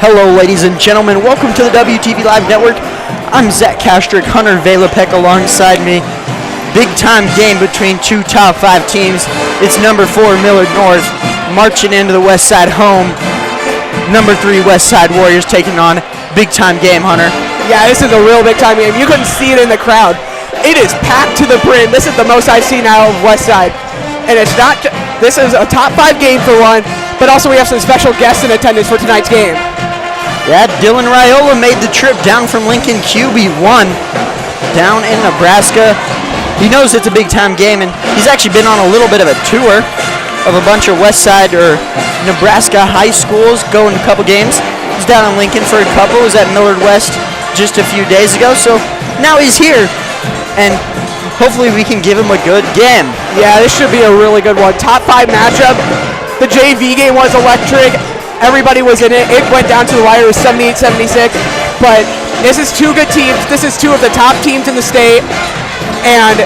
Hello, ladies and gentlemen. Welcome to the WTV Live Network. I'm Zach Kastrick, Hunter Valapek alongside me. Big time game between two top 5 teams. It's number 4 Millard North marching into the Westside home. Number 3 Westside Warriors taking on. Big time game, Hunter. Yeah, this is a real big time game. You couldn't see it in the crowd. It is packed to the brim. This is the most I've seen out of Westside. And it's not, this is a top 5 game for one, but also we have some special guests in attendance for tonight's game. Yeah, Dylan Raiola made the trip down from Lincoln QB1 down in Nebraska. He knows it's a big time game, and he's actually been on a little bit of a tour of a bunch of Westside or Nebraska high schools, going a couple games. He's down in Lincoln for a couple, was at Millard West just a few days ago, so now he's here, and hopefully we can give him a good game. Yeah, this should be a really good one. Top 5 matchup. The JV game was electric. Everybody was in it. It went down to the wire. It was 78-76. But this is 2 good teams. This is 2 of the top teams in the state. And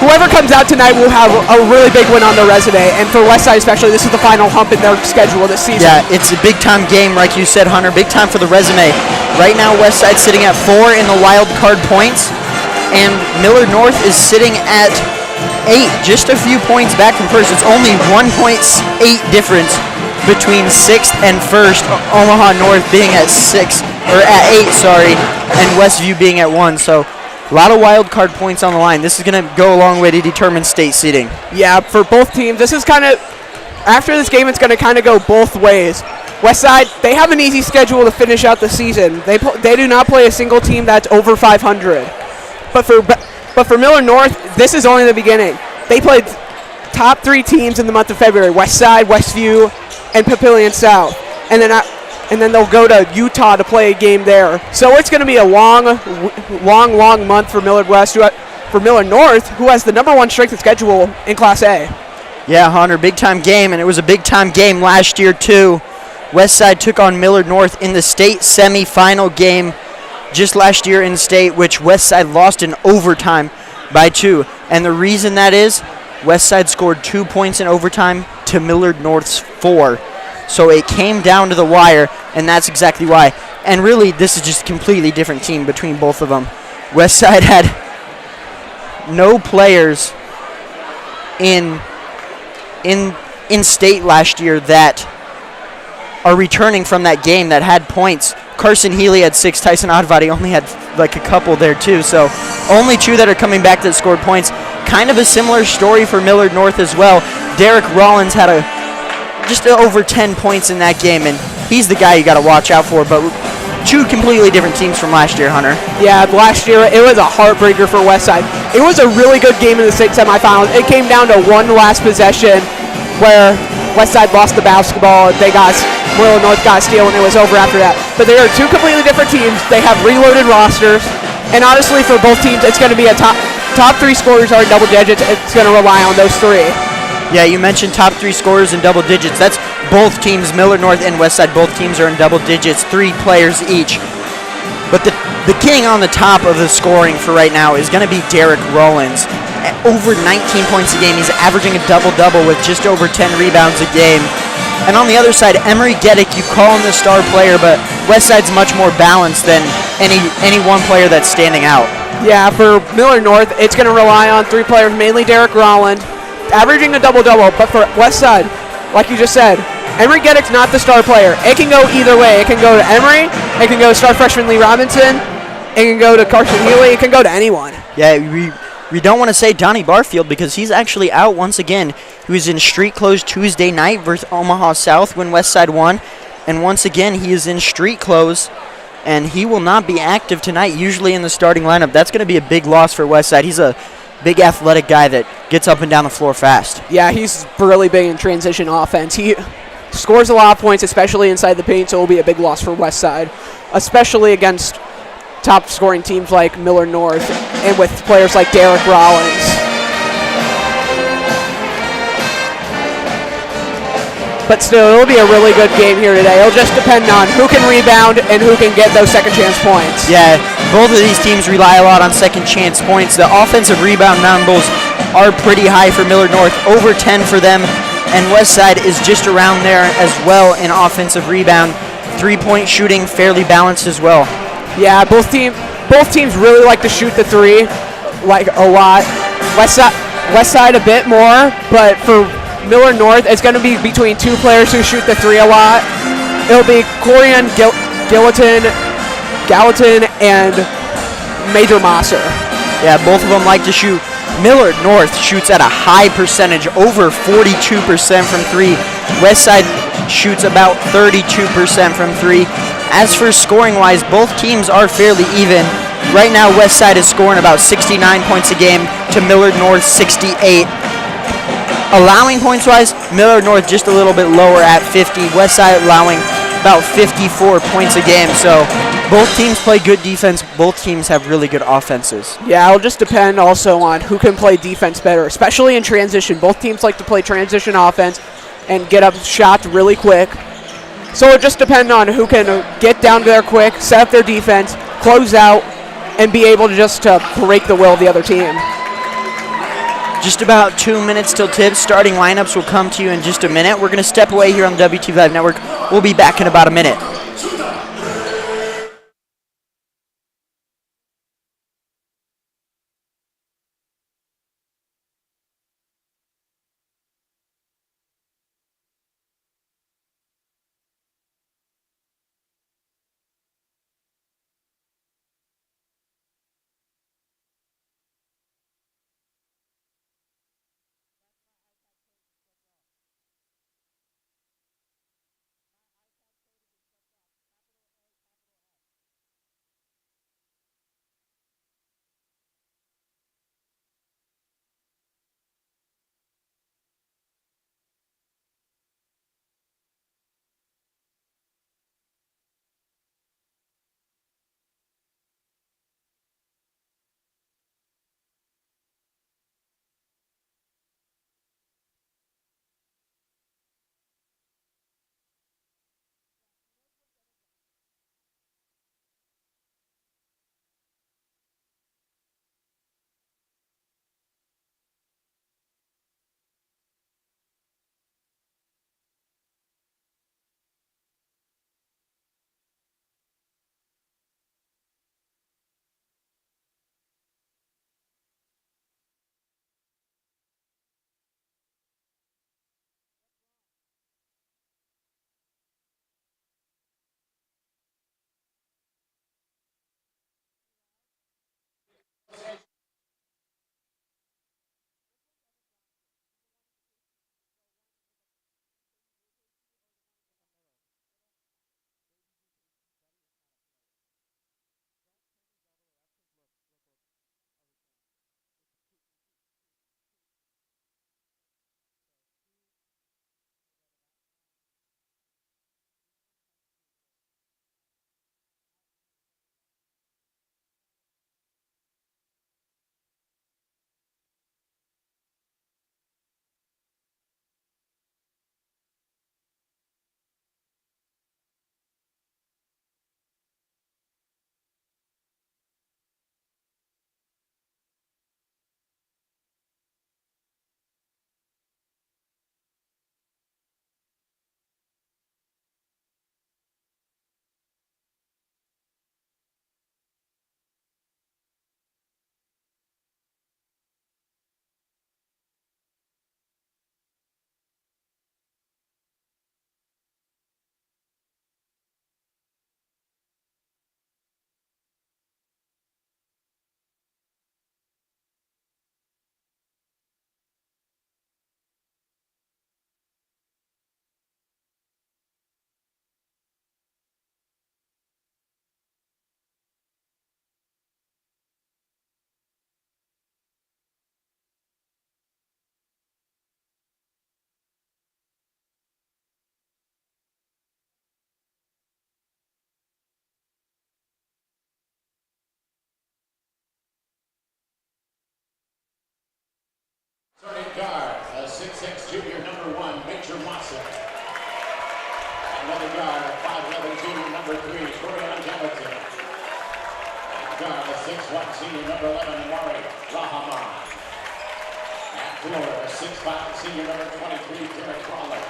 whoever comes out tonight will have a really big win on their resume. And for Westside especially, this is the final hump in their schedule this season. Yeah, it's a big time game, like you said, Hunter. Big time for the resume. Right now, Westside's sitting at 4 in the wild card points. And Millard North is sitting at 8, just a few points back from first. It's only 1.8 difference between 6th and 1st, Omaha North being at 6, or at 8, sorry, and Westview being at 1. So a lot of wild card points on the line. This is going to go a long way to determine state seeding. Yeah, for both teams, this is kind of, after this game, it's going to kind of go both ways. Westside, they have an easy schedule to finish out the season. They do not play a single team that's over 500. But for Millard North, this is only the beginning. They played top 3 teams in the month of February: Westside, Westview, and Papillion South, and then they'll go to Utah to play a game there. So it's going to be a long month for Millard West, for Millard North, who has the number 1 strength of schedule in Class A. Yeah, Hunter, big time game, and it was a big time game last year too. Westside took on Millard North in the state semifinal game just last year in state, which Westside lost in overtime by 2. And the reason that is, Westside scored 2 points in overtime to Millard North's 4. So it came down to the wire, and that's exactly why. And really, this is just a completely different team between both of them. Westside had no players in state last year that are returning from that game that had points. Carson Healy had 6. Tyson Advadi only had like a couple there too. So only 2 that are coming back that scored points. Kind of a similar story for Millard North as well. Derek Rollins had just over 10 points in that game, and he's the guy you got to watch out for. But 2 completely different teams from last year, Hunter. Yeah, last year it was a heartbreaker for Westside. It was a really good game in the state semifinals. It came down to one last possession where Westside lost the basketball. Millard North got a steal, and it was over after that. But they are 2 completely different teams. They have reloaded rosters, and honestly, for both teams, it's going to be a top 3 scorers are in double digits. It's going to rely on those 3. Yeah, you mentioned top 3 scorers in double digits. That's both teams, Millard North and Westside. Both teams are in double digits, 3 players each. But the king on the top of the scoring for right now is going to be Derek Rollins. At over 19 points a game. He's averaging a double-double with just over 10 rebounds a game. And on the other side, Emery Geddick, you call him the star player, but Westside's much more balanced than any one player that's standing out. Yeah, for Millard North, it's going to rely on 3 players, mainly Derek Rollins, averaging a double-double. But for Westside, like you just said, Emery Geddick's not the star player. It can go either way. It can go to Emery. It can go to star freshman Lee Robinson. It can go to Carson Healy. It can go to anyone. Yeah, we don't want to say Donnie Barfield because he's actually out once again. He was in street clothes Tuesday night versus Omaha South when Westside won. And once again, he is in street clothes, and he will not be active tonight, usually in the starting lineup. That's going to be a big loss for Westside. He's a big athletic guy that gets up and down the floor fast. Yeah, he's really big in transition offense. He scores a lot of points, especially inside the paint, so it will be a big loss for Westside, especially against top scoring teams like Millard North and with players like Derek Rollins. But still, it'll be a really good game here today. It'll just depend on who can rebound and who can get those second chance points. Yeah, both of these teams rely a lot on second chance points. The offensive rebound numbers are pretty high for Millard North, over 10 for them, and Westside is just around there as well in offensive rebound. 3-point shooting fairly balanced as well. Yeah, both teams really like to shoot the three, like a lot. West side a bit more, but for Millard North, it's going to be between two players who shoot the three a lot. It'll be Corian Gallatin and Major Mosser. Yeah, both of them like to shoot. Millard North shoots at a high percentage, over 42% from three. Westside shoots about 32% from three. As for scoring-wise, both teams are fairly even. Right now, Westside is scoring about 69 points a game to Millard North 68. Allowing points-wise, Millard North just a little bit lower at 50. Westside allowing about 54 points a game. So both teams play good defense. Both teams have really good offenses. Yeah, it'll just depend also on who can play defense better, especially in transition. Both teams like to play transition offense and get up shots really quick. So it just depends on who can get down there quick, set up their defense, close out, and be able to just break the will of the other team. Just about 2 minutes till tip. Starting lineups will come to you in just a minute. We're going to step away here on the WTV Live Network. We'll be back in about a minute. Starting guard, 6'6", junior number 1, Major Mosser. Another guard, 5'11", junior number 3, Corian Gallatin. Guard, 6'1", senior number 11, Mari Rahman. At floor, 6'5", senior number 23, Derek Rollins.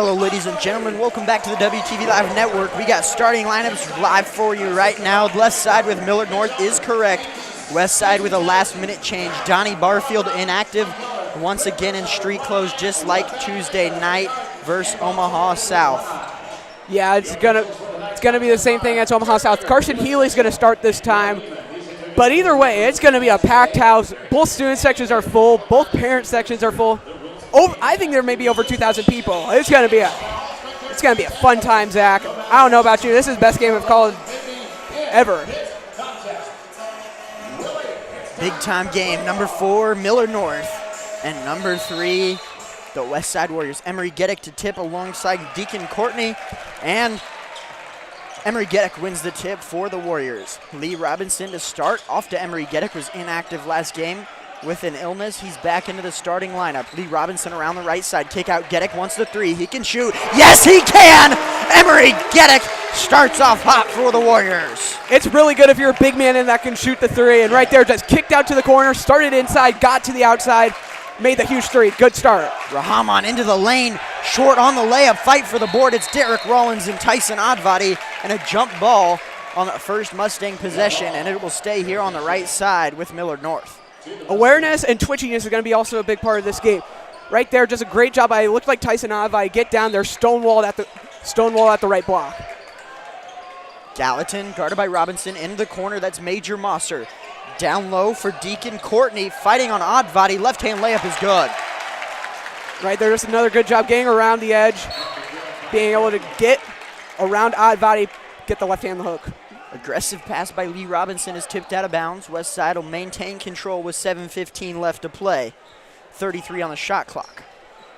Hello, ladies and gentlemen. Welcome back to the WTV Live Network. We got starting lineups live for you right now. Left side with Millard North is correct. West side with a last-minute change. Donnie Barfield inactive once again in street clothes, just like Tuesday night versus Omaha South. Yeah, it's gonna be the same thing as Omaha South. Carson Healy's gonna start this time. But either way, it's going to be a packed house. Both student sections are full. Both parent sections are full. I think there may be over 2,000 people. It's going to be a fun time, Zach. I don't know about you. This is the best game of college ever. Big time game. Number 4, Millard North, and number 3, the Westside Warriors. Emery Geddick to tip alongside Deacon Courtney, and Emery Geddick wins the tip for the Warriors. Lee Robinson to start. Off to Emery Geddick, was inactive last game with an illness. He's back into the starting lineup. Lee Robinson around the right side. Kick out. Geddick wants the 3. He can shoot. Yes, he can! Emery Geddick starts off hot for the Warriors. It's really good if you're a big man and that can shoot the 3. And right there, just kicked out to the corner, started inside, got to the outside, made the huge 3. Good start. Rahman into the lane, short on the layup, fight for the board. It's Derek Rollins and Tyson Oddvadi, and a jump ball on the first Mustang possession, and it will stay here on the right side with Millard North. Awareness and twitchiness is going to be also a big part of this game. Right there, just a great job. It looked like Tyson Oddvadi get down there, stonewall at the right block. Gallatin guarded by Robinson into the corner. That's Major Mosser. Down low for Deacon Courtney, fighting on Oddvadi. Left-hand layup is good. Right there, just another good job getting around the edge, being able to get around Oddvadi, get the left-hand hook. Aggressive pass by Lee Robinson is tipped out of bounds. West Side will maintain control with 7:15 left to play. 33 on the shot clock.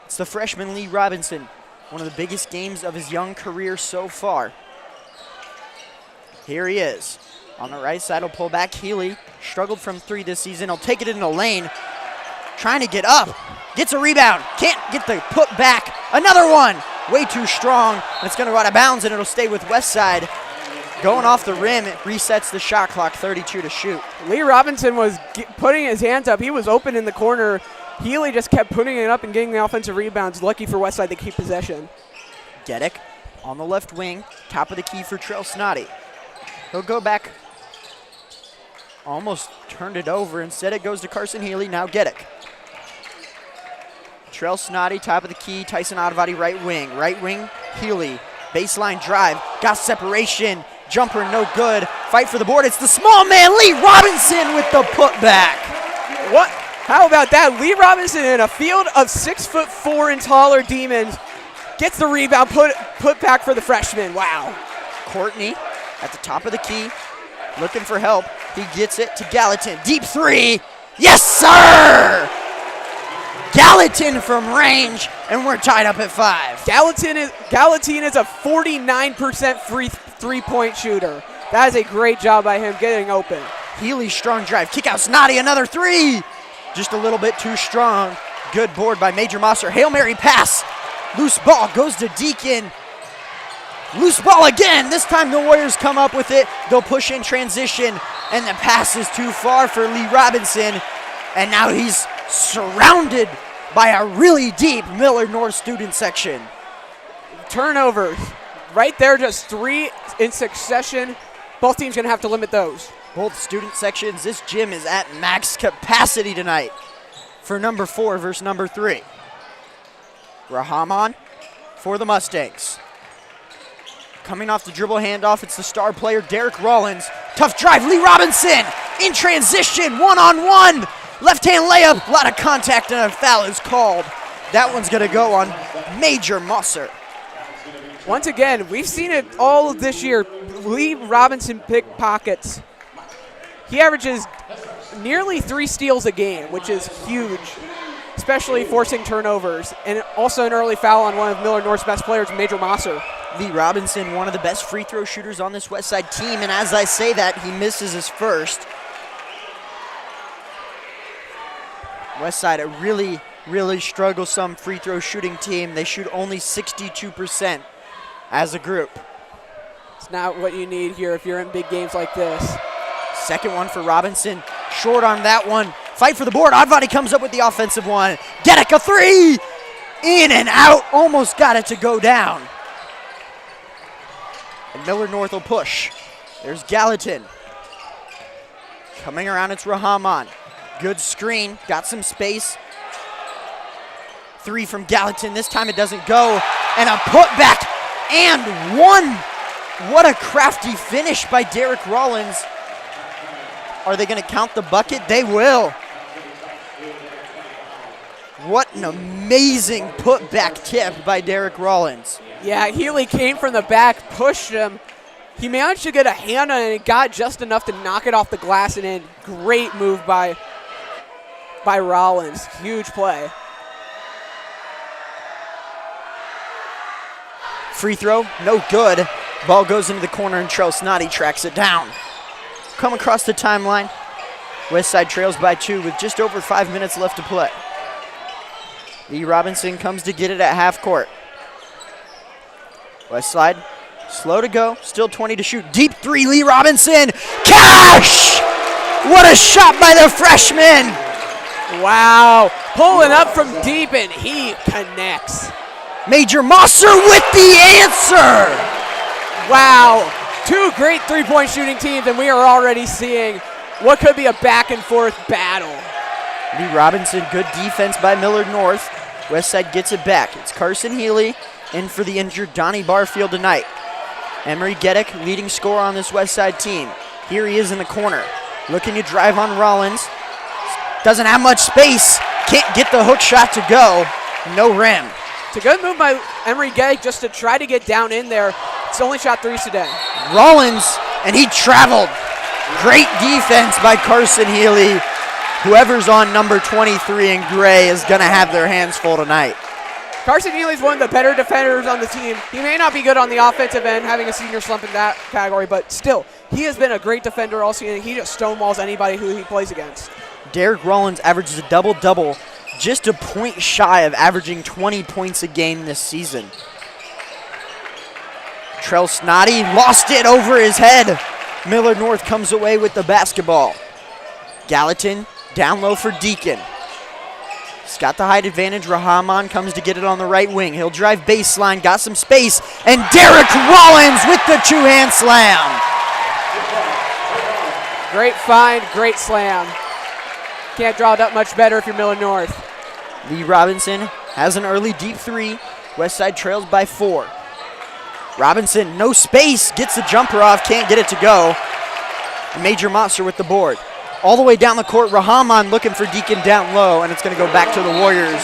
It's the freshman Lee Robinson, one of the biggest games of his young career so far. Here he is. On the right side, he'll pull back. Healy struggled from 3 this season. He'll take it in the lane. Trying to get up. Gets a rebound. Can't get the put back. Another one. Way too strong. And it's going to go out of bounds, and it'll stay with Westside. Going off the rim, it resets the shot clock. 32 to shoot. Lee Robinson was putting his hands up. He was open in the corner. Healy just kept putting it up and getting the offensive rebounds. Lucky for Westside to keep possession. Geddick on the left wing. Top of the key for Trell Snoddy. He'll go back. Almost turned it over. Instead, it goes to Carson Healy. Now Geddick. Trell Snoddy, top of the key. Tyson Oddvadi, right wing. Right wing, Healy. Baseline drive. Got separation. Jumper, no good. Fight for the board. It's the small man, Lee Robinson, with the putback. What? How about that? Lee Robinson in a field of 6'4" and taller demons gets the rebound, put back for the freshman. Wow. Courtney at the top of the key, looking for help. He gets it to Gallatin. Deep 3. Yes, sir! Gallatin from range, and we're tied up at 5. Gallatin is a 49% three-point shooter. That is a great job by him getting open. Healy, strong drive. Kick out Snoddy, another 3. Just a little bit too strong. Good board by Major Mosser. Hail Mary pass. Loose ball goes to Deacon. Loose ball again. This time the Warriors come up with it. They'll push in transition, and the pass is too far for Lee Robinson. And now he's surrounded by a really deep Millard North student section. Turnovers. Right there, just 3 in succession. Both teams going to have to limit those. Both student sections. This gym is at max capacity tonight for number 4 versus number 3. Rahman for the Mustangs. Coming off the dribble handoff, it's the star player, Derek Rollins. Tough drive, Lee Robinson in transition, one-on-one. Left-hand layup, a lot of contact, and a foul is called. That one's going to go on Major Mosser. Once again, we've seen it all this year. Lee Robinson pickpockets. He averages nearly 3 steals a game, which is huge, especially forcing turnovers. And also an early foul on one of Millard North's best players, Major Mosser. Lee Robinson, one of the best free throw shooters on this Westside team, and as I say that, he misses his first. Westside, a really, really strugglesome free throw shooting team. They shoot only 62% as a group. It's not what you need here if you're in big games like this. Second one for Robinson. Short on that one. Fight for the board. Oddvadi comes up with the offensive one. Geddick, a 3! In and out, almost got it to go down. And Millard North will push. There's Gallatin. Coming around, it's Rahman. Good screen, got some space. 3 from Gallatin, this time it doesn't go. And a putback, and 1. What a crafty finish by Derek Rollins. Are they gonna count the bucket? They will. What an amazing putback tip by Derek Rollins. Yeah, Healy came from the back, pushed him. He managed to get a hand on it and got just enough to knock it off the glass and in. Great move by Rollins. Huge play. Free throw, no good. Ball goes into the corner and Trell Snoddy tracks it down. Come across the timeline. Westside trails by 2 with just over 5 minutes left to play. Lee Robinson comes to get it at half court. Westside, slow to go, still 20 to shoot. Deep 3, Lee Robinson. Cash! What a shot by the freshman! Wow, pulling up from deep and he connects. Major Mosser with the answer! Wow, 2 great three-point shooting teams, and we are already seeing what could be a back-and-forth battle. Lee Robinson, good defense by Millard North. Westside gets it back. It's Carson Healy in for the injured Donnie Barfield tonight. Emery Geddick, leading scorer on this Westside team. Here he is in the corner, looking to drive on Rollins. Doesn't have much space. Can't get the hook shot to go. No rim. It's a good move by Emery Geddick just to try to get down in there. It's only shot 3 today. Rollins, and he traveled. Great defense by Carson Healy. Whoever's on number 23 in gray is going to have their hands full tonight. Carson Healy's one of the better defenders on the team. He may not be good on the offensive end, having a senior slump in that category, but still, he has been a great defender all season. He just stonewalls anybody who he plays against. Derek Rollins averages a double-double, just a point shy of averaging 20 points a game this season. Trell Snoddy lost it over his head. Millard North comes away with the basketball. Gallatin down low for Deacon. He's got the height advantage. Rahman comes to get it on the right wing. He'll drive baseline, got some space, and Derek Rollins with the two-hand slam. Great find, great slam. Can't draw it up much better if you're Millard North. Lee Robinson has an early deep 3. Westside trails by 4. Robinson, no space, gets the jumper off, can't get it to go. Major Monster with the board. All the way down the court, Rahman looking for Deacon down low, and it's going to go back to the Warriors.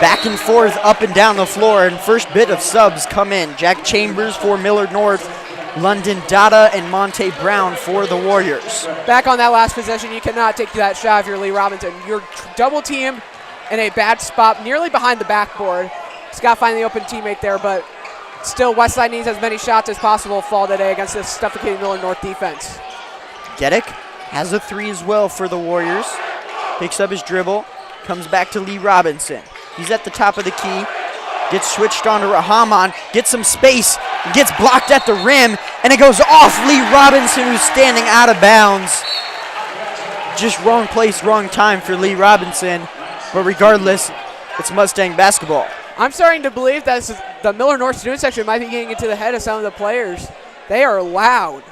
Back and forth, up and down the floor, and first bit of subs come in. Jack Chambers for Millard North, London Dada, and Monte Brown for the Warriors. Back on that last possession, you cannot take that shot if you're Lee Robinson. You're double teamed in a bad spot, nearly behind the backboard. He's got to find the open teammate there, but still, Westside needs as many shots as possible fall today against this suffocating Millard North defense. Geddick has a 3 as well for the Warriors. Picks up his dribble, comes back to Lee Robinson. He's at the top of the key, gets switched on to Rahman, gets some space, gets blocked at the rim, and it goes off Lee Robinson, who's standing out of bounds. Just wrong place, wrong time for Lee Robinson, but regardless, it's Mustang basketball. I'm starting to believe that the Millard North student section might be getting into the head of some of the players. They are loud.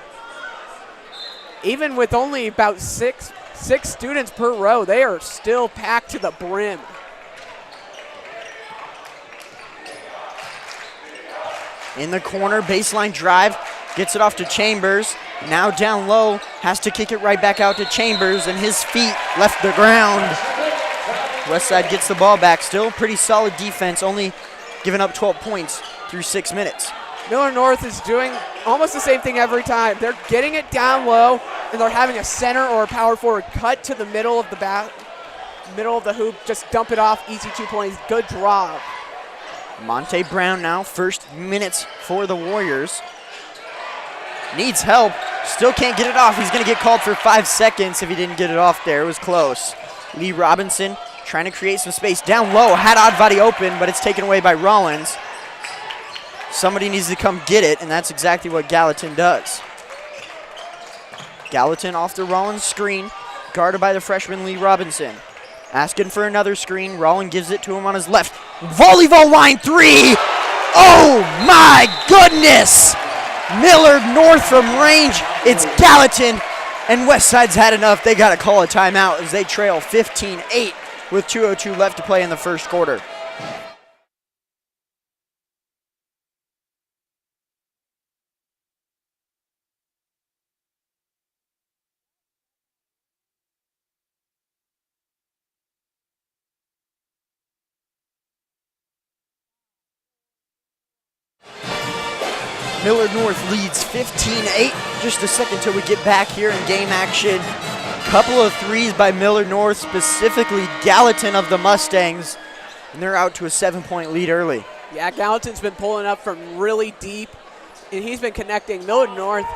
Even with only about six students per row, they are still packed to the brim. In the corner, baseline drive, gets it off to Chambers. Now down low, has to kick it right back out to Chambers, and his feet left the ground. Westside gets the ball back. Still pretty solid defense, only giving up 12 points through 6 minutes. Millard North is doing almost the same thing every time. They're getting it down low, and they're having a center or a power forward cut to the middle of the hoop, just dump it off, easy 2 points, good draw. Monte Brown now, first minutes for the Warriors. Needs help, still can't get it off. He's gonna get called for 5 seconds if he didn't get it off there. It was close. Lee Robinson trying to create some space down low, had Advadi open, but it's taken away by Rollins. Somebody needs to come get it, and that's exactly what Gallatin does. Gallatin off the Rollins screen, guarded by the freshman Lee Robinson. Asking for another screen. Rollins gives it to him on his left. Volleyball line three. Oh my goodness! Millard North from range. It's Gallatin, and Westside's had enough. They got to call a timeout as they trail 15-8 with 2:02 left to play in the first quarter. Millard North leads 15-8. Just a second till we get back here in game action. Couple of threes by Millard North, specifically Gallatin of the Mustangs, and they're out to a 7-point lead early. Yeah, Gallatin's been pulling up from really deep, and he's been connecting. Millard North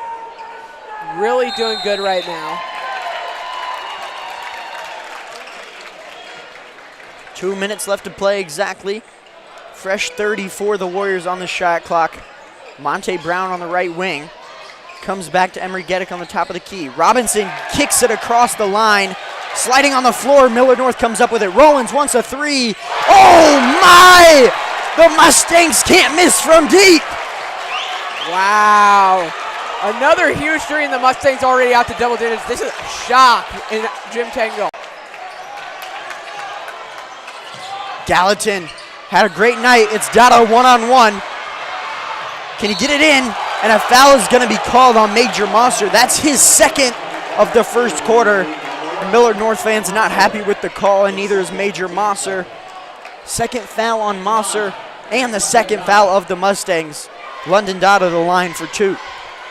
really doing good right now. 2 minutes left to play exactly. Fresh 30 for the Warriors on the shot clock. Monte Brown on the right wing. Comes back to Emery Geddick on the top of the key. Robinson kicks it across the line. Sliding on the floor, Millard North comes up with it. Rollins wants a three. Oh my! The Mustangs can't miss from deep. Wow. Another huge three, and the Mustangs already out to double digits. This is a shock in Jim Tango. Gallatin had a great night. It's Dada one-on-one. Can he get it in? And a foul is going to be called on Major Mosser. That's his second of the first quarter. The Millard North fans not happy with the call, and neither is Major Mosser. Second foul on Mosser, and the second foul of the Mustangs. London Dada the line for two.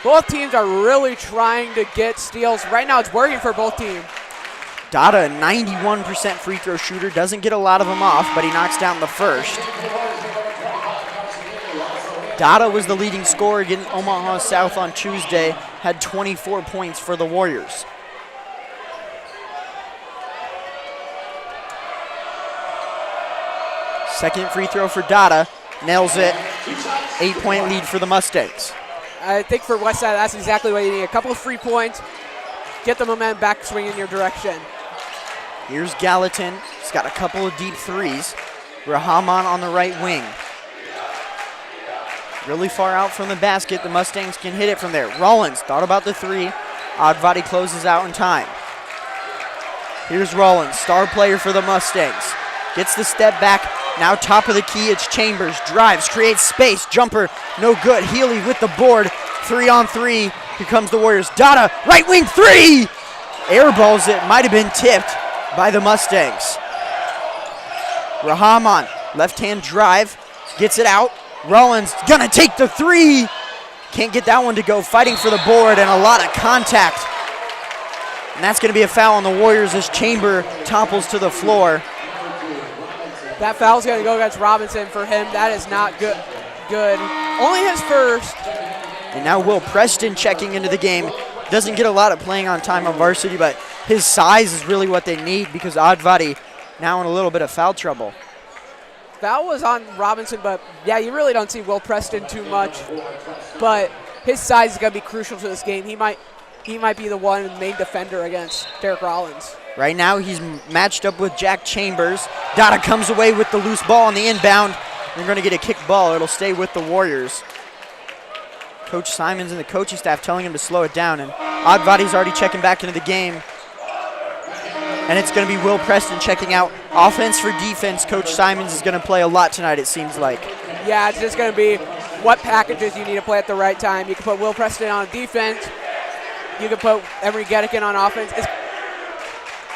Both teams are really trying to get steals. Right now it's working for both teams. Dada, a 91% free throw shooter, doesn't get a lot of them off, but he knocks down the first. Dada was the leading scorer against Omaha South on Tuesday, had 24 points for the Warriors. Second free throw for Dada, nails it. 8-point lead for the Mustangs. I think for Westside, that's exactly what you need. A couple of free points, get the momentum back swinging in your direction. Here's Gallatin. He's got a couple of deep threes. Rahman on the right wing. Really far out from the basket. The Mustangs can hit it from there. Rollins thought about the three. Oddbody closes out in time. Here's Rollins, star player for the Mustangs. Gets the step back. Now top of the key, it's Chambers. Drives, creates space. Jumper, no good. Healy with the board. 3-on-3. Here comes the Warriors. Dada, right wing three! Airballs it. Might have been tipped by the Mustangs. Rahman, left-hand drive. Gets it out. Rollins gonna take the three. Can't get that one to go. Fighting for the board and a lot of contact. And that's gonna be a foul on the Warriors as Chamber topples to the floor. That foul's gonna go against Robinson for him. That is not good. Only his first. And now Will Preston checking into the game. Doesn't get a lot of playing on time on varsity, but his size is really what they need because Oddbody now in a little bit of foul trouble. Foul was on Robinson, but yeah, you really don't see Will Preston too much. But his size is going to be crucial to this game. He might be the main defender against Derek Rollins. Right now he's matched up with Jack Chambers. Dada comes away with the loose ball on the inbound. They're going to get a kick ball. It'll stay with the Warriors. Coach Simons and the coaching staff telling him to slow it down, and Oddbody's already checking back into the game. And it's going to be Will Preston checking out. Offense for defense, Coach Simons is going to play a lot tonight, it seems like. Yeah, it's just going to be what packages you need to play at the right time. You can put Will Preston on defense. You can put Emery Geddick on offense.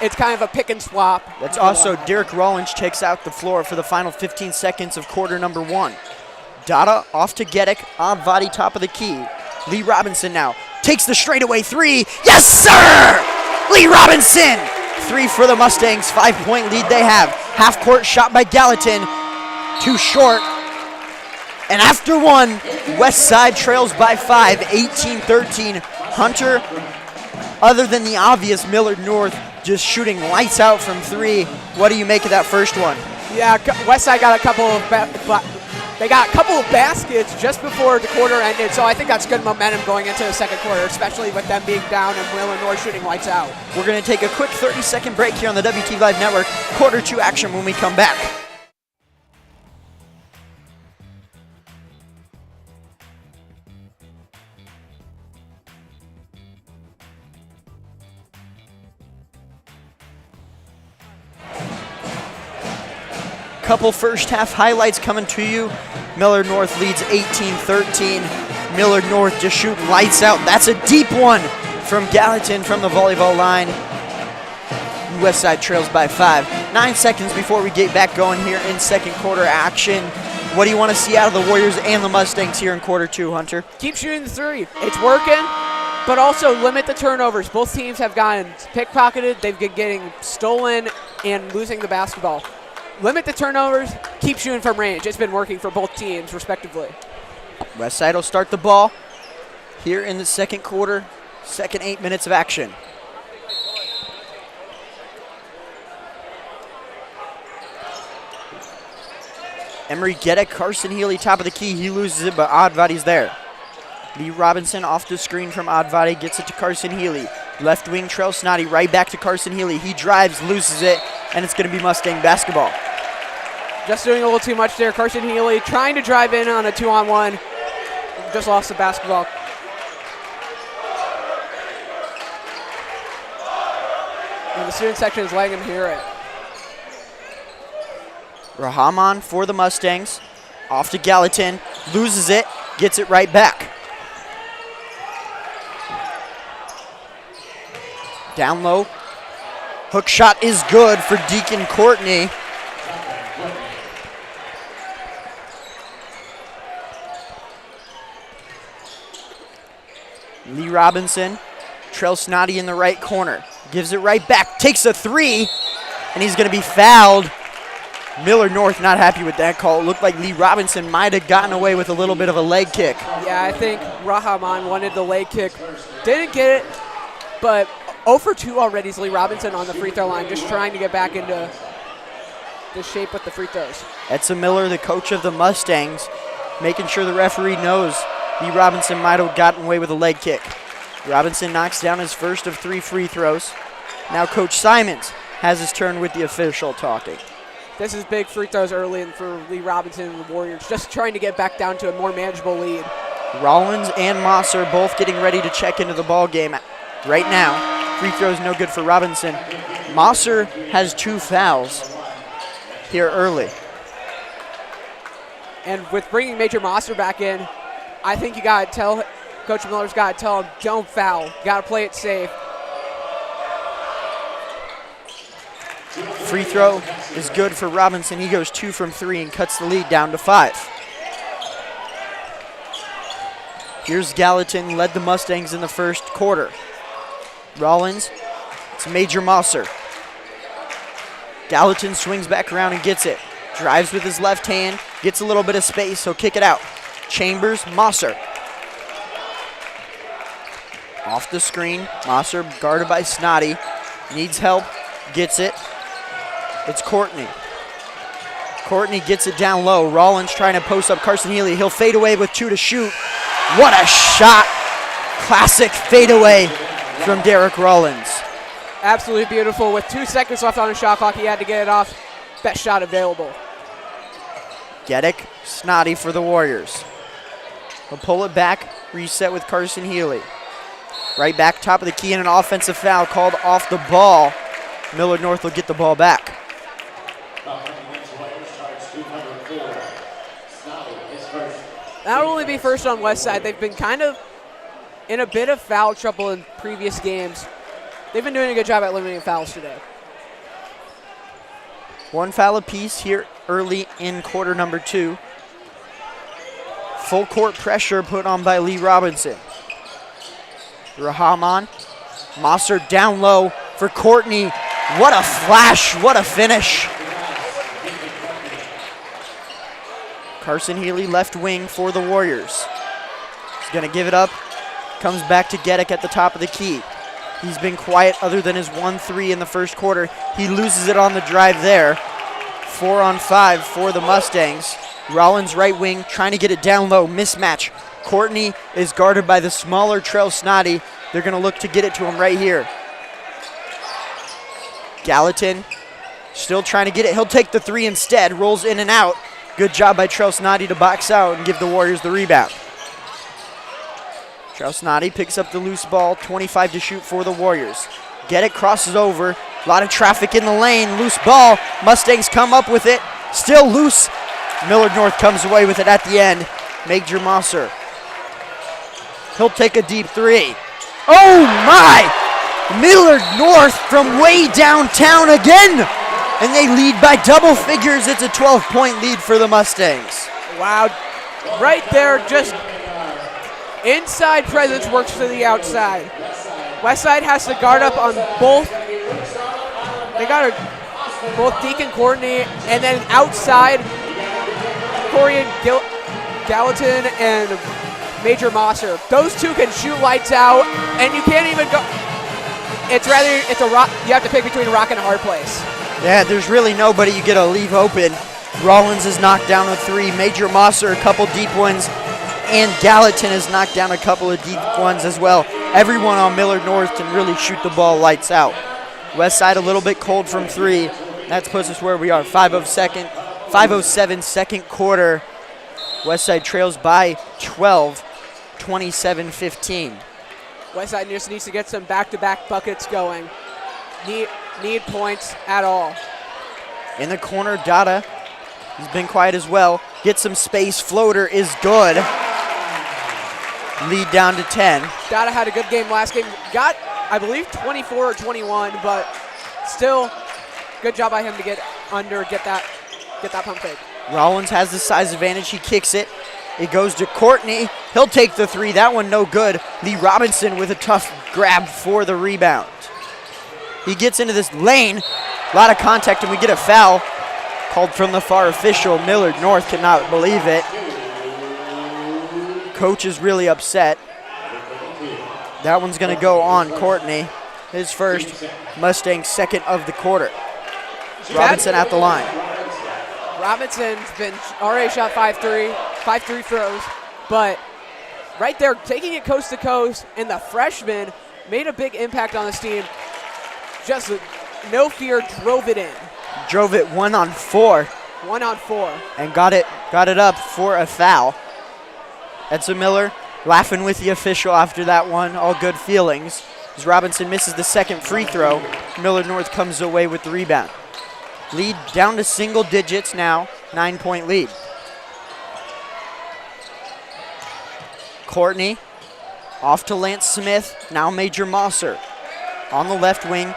It's kind of a pick and swap. That's also Derek Rollins checks out the floor for the final 15 seconds of quarter number one. Dada off to Geddick, Oddbody top of the key. Lee Robinson now takes the straightaway three. Yes, sir! Lee Robinson! Three for the Mustangs, 5-point lead they have. Half-court shot by Gallatin, too short. And after one, Westside trails by 5, 18-13. Hunter, other than the obvious Millard North, just shooting lights out from three. What do you make of that first one? Yeah, Westside got a couple of They got a couple of baskets just before the quarter ended, so I think that's good momentum going into the second quarter, especially with them being down and Millard North shooting lights out. We're going to take a quick 30-second break here on the WTV Live Network. Quarter 2 action when we come back. Couple first half highlights coming to you. Millard North leads 18-13. Millard North just shooting lights out. That's a deep one from Gallatin from the volleyball line. Westside trails by 5. 9 seconds before we get back going here in second quarter action. What do you want to see out of the Warriors and the Mustangs here in quarter 2, Hunter? Keep shooting the three. It's working, but also limit the turnovers. Both teams have gotten pickpocketed. They've been getting stolen and losing the basketball. Limit the turnovers, keep shooting from range. It's been working for both teams, respectively. Westside will start the ball here in the second quarter, second 8 minutes of action. Emery Gedek, Carson Healy, top of the key. He loses it, but Advadi's there. Lee Robinson off the screen from Advadi, gets it to Carson Healy. Left wing, Trell Snoddy, right back to Carson Healy. He drives, loses it, and it's going to be Mustang basketball. Just doing a little too much there. Carson Healy trying to drive in on a 2-on-1. Just lost the basketball. And the student section is letting him hear it. Rahman for the Mustangs. Off to Gallatin, loses it, gets it right back. Down low. Hook shot is good for Deacon Courtney. Lee Robinson, Trell Snoddy in the right corner. Gives it right back, takes a three, and he's going to be fouled. Millard North not happy with that call. It looked like Lee Robinson might have gotten away with a little bit of a leg kick. Yeah, I think Rahman wanted the leg kick. Didn't get it, but 0 for 2 already is Lee Robinson on the free throw line, just trying to get back into the shape with the free throws. Etza Miller, the coach of the Mustangs, making sure the referee knows Lee Robinson might have gotten away with a leg kick. Robinson knocks down his first of 3 free throws. Now Coach Simons has his turn with the official talking. This is big free throws early for Lee Robinson and the Warriors, just trying to get back down to a more manageable lead. Rollins and Moss are both getting ready to check into the ball game right now. Free throws no good for Robinson. Mosser has 2 fouls here early. And with bringing Major Mosser back in, I think you got to tell, Coach Miller's got to tell him, don't foul. You got to play it safe. Free throw is good for Robinson. He goes 2 from 3 and cuts the lead down to 5. Here's Gallatin, led the Mustangs in the first quarter. Rollins, it's Major Mosser. Gallatin swings back around and gets it. Drives with his left hand, gets a little bit of space, he'll kick it out. Chambers, Mosser. Off the screen, Mosser guarded by Snoddy. Needs help, gets it. It's Courtney. Courtney gets it down low. Rollins trying to post up Carson Healy. He'll fade away with 2 to shoot. What a shot. Classic fadeaway from Derek Rollins. Absolutely beautiful. With 2 seconds left on the shot clock, he had to get it off. Best shot available. Gedek, Snoddy for the Warriors. He'll pull it back, reset with Carson Healy. Right back, top of the key, and an offensive foul called off the ball. Millard North will get the ball back. That'll only be first on Westside. They've been kind of in a bit of foul trouble in previous games. They've been doing a good job at limiting fouls today. 1 foul apiece here early in quarter number 2. Full court pressure put on by Lee Robinson. Rahman, Mosser down low for Courtney. What a flash, what a finish. Carson Healy, left wing for the Warriors. He's gonna give it up. Comes back to Gedek at the top of the key. He's been quiet other than his 1-3 in the first quarter. He loses it on the drive there. 4 on 5 for the Mustangs. Rollins right wing trying to get it down low. Mismatch. Courtney is guarded by the smaller Trell Snoddy. They're going to look to get it to him right here. Gallatin still trying to get it. He'll take the three instead. Rolls in and out. Good job by Trell Snoddy to box out and give the Warriors the rebound. Trell Snoddy picks up the loose ball. 25 to shoot for the Warriors. Get it, crosses over. A lot of traffic in the lane. Loose ball. Mustangs come up with it. Still loose. Millard North comes away with it at the end. Major Mosser. He'll take a deep three. Oh my! Millard North from way downtown again. And they lead by double figures. It's a 12-point lead for the Mustangs. Wow. Right there, just inside presence works to the outside. Westside has to guard up on both. They got both Deacon Courtney, and then outside, Corian Gallatin and Major Mosser. Those two can shoot lights out, and you can't even go. It's a rock. You have to pick between a rock and a hard place. Yeah, there's really nobody you get to leave open. Rollins has knocked down a three. Major Mosser a couple deep ones, and Gallatin has knocked down a couple of deep ones as well. Everyone on Millard North can really shoot the ball lights out. Westside a little bit cold from three. That puts us where we are. 5:07 second quarter. Westside trails by 12, 27-15. Westside just needs to get some back-to-back buckets going. Need points at all. In the corner, Dada. He's been quiet as well. Get some space. Floater is good. Lead down to 10. Dada had a good game last game. Got, I believe, 24 or 21, but still, good job by him to get that pump fake. Rollins has the size advantage. He kicks it. It goes to Courtney. He'll take the three. That one no good. Lee Robinson with a tough grab for the rebound. He gets into this lane. A lot of contact, and we get a foul called from the far official. Millard North cannot believe it. Coach is really upset. That one's going to go on Courtney. His first, Mustang second of the quarter. Robinson at the line. Robinson's been already shot 5 3 throws, but right there taking it coast to coast, and the freshman made a big impact on this team. Just no fear, drove it in. Drove it 1-on-4. 1-on-4. And got it up for a foul. Edson Miller laughing with the official after that one. All good feelings. As Robinson misses the second free throw, Millard North comes away with the rebound. Lead down to single digits now, 9-point lead. Courtney off to Lance Smith, now Major Mosser. On the left wing,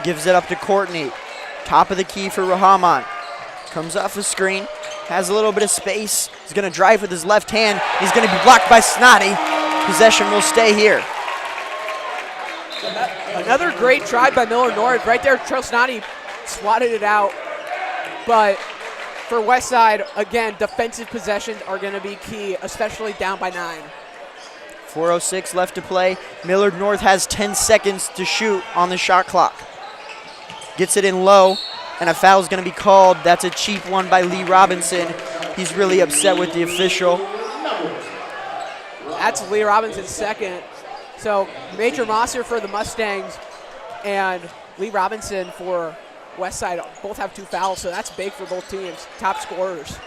gives it up to Courtney. Top of the key for Rahman. Comes off a screen, has a little bit of space. He's going to drive with his left hand. He's going to be blocked by Snoddy. Possession will stay here. Another great try by Millard North. Right there, Trell Snoddy swatted it out. But for Westside, again, defensive possessions are going to be key, especially down by 9. 4:06 left to play. Millard North has 10 seconds to shoot on the shot clock. Gets it in low, and a foul is going to be called. That's a cheap one by Lee Robinson. He's really upset with the official. That's Lee Robinson's second. So Major Mosser for the Mustangs and Lee Robinson for Westside both have 2 fouls, so that's big for both teams. Top scorers.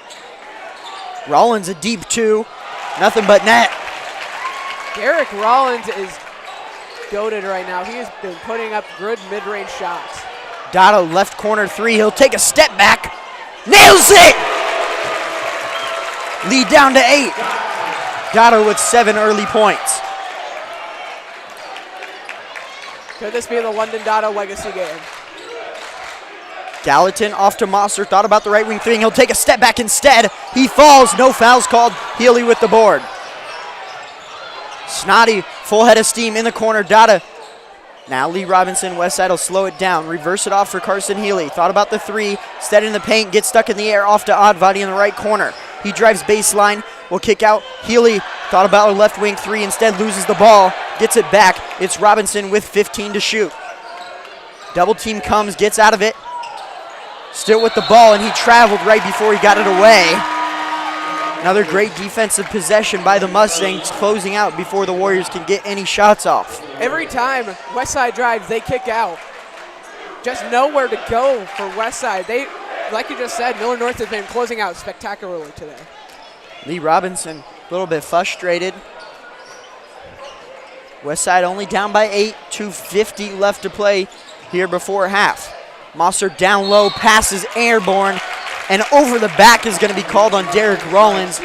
Rollins a deep 2. Nothing but net. Garrick Rollins is goated right now. He has been putting up good mid-range shots. Dotto left corner 3. He'll take a step back. Nails it! Lead down to 8. Dotto with 7 early points. Could this be the London Dotto legacy game? Gallatin off to Mosser. Thought about the right wing 3. And he'll take a step back instead. He falls. No fouls called. Healy with the board. Snoddy, full head of steam in the corner. Dada. Now Lee Robinson, Westside will slow it down. Reverse it off for Carson Healy. Thought about the 3. Instead in the paint. Gets stuck in the air off to Oddvadi in the right corner. He drives baseline. Will kick out. Healy thought about a left wing 3. Instead loses the ball. Gets it back. It's Robinson with 15 to shoot. Double team comes. Gets out of it. still with the ball, and he traveled right before he got it away. Another great defensive possession by the Mustangs, closing out before the Warriors can get any shots off. Every time Westside drives, they kick out. Just nowhere to go for Westside. They, like you just said, Millard North has been closing out spectacularly today. Lee Robinson a little bit frustrated. Westside only down by 8, 2:50 left to play here before half. Mosser down low, passes airborne, and over the back is going to be called on Derek Rollins.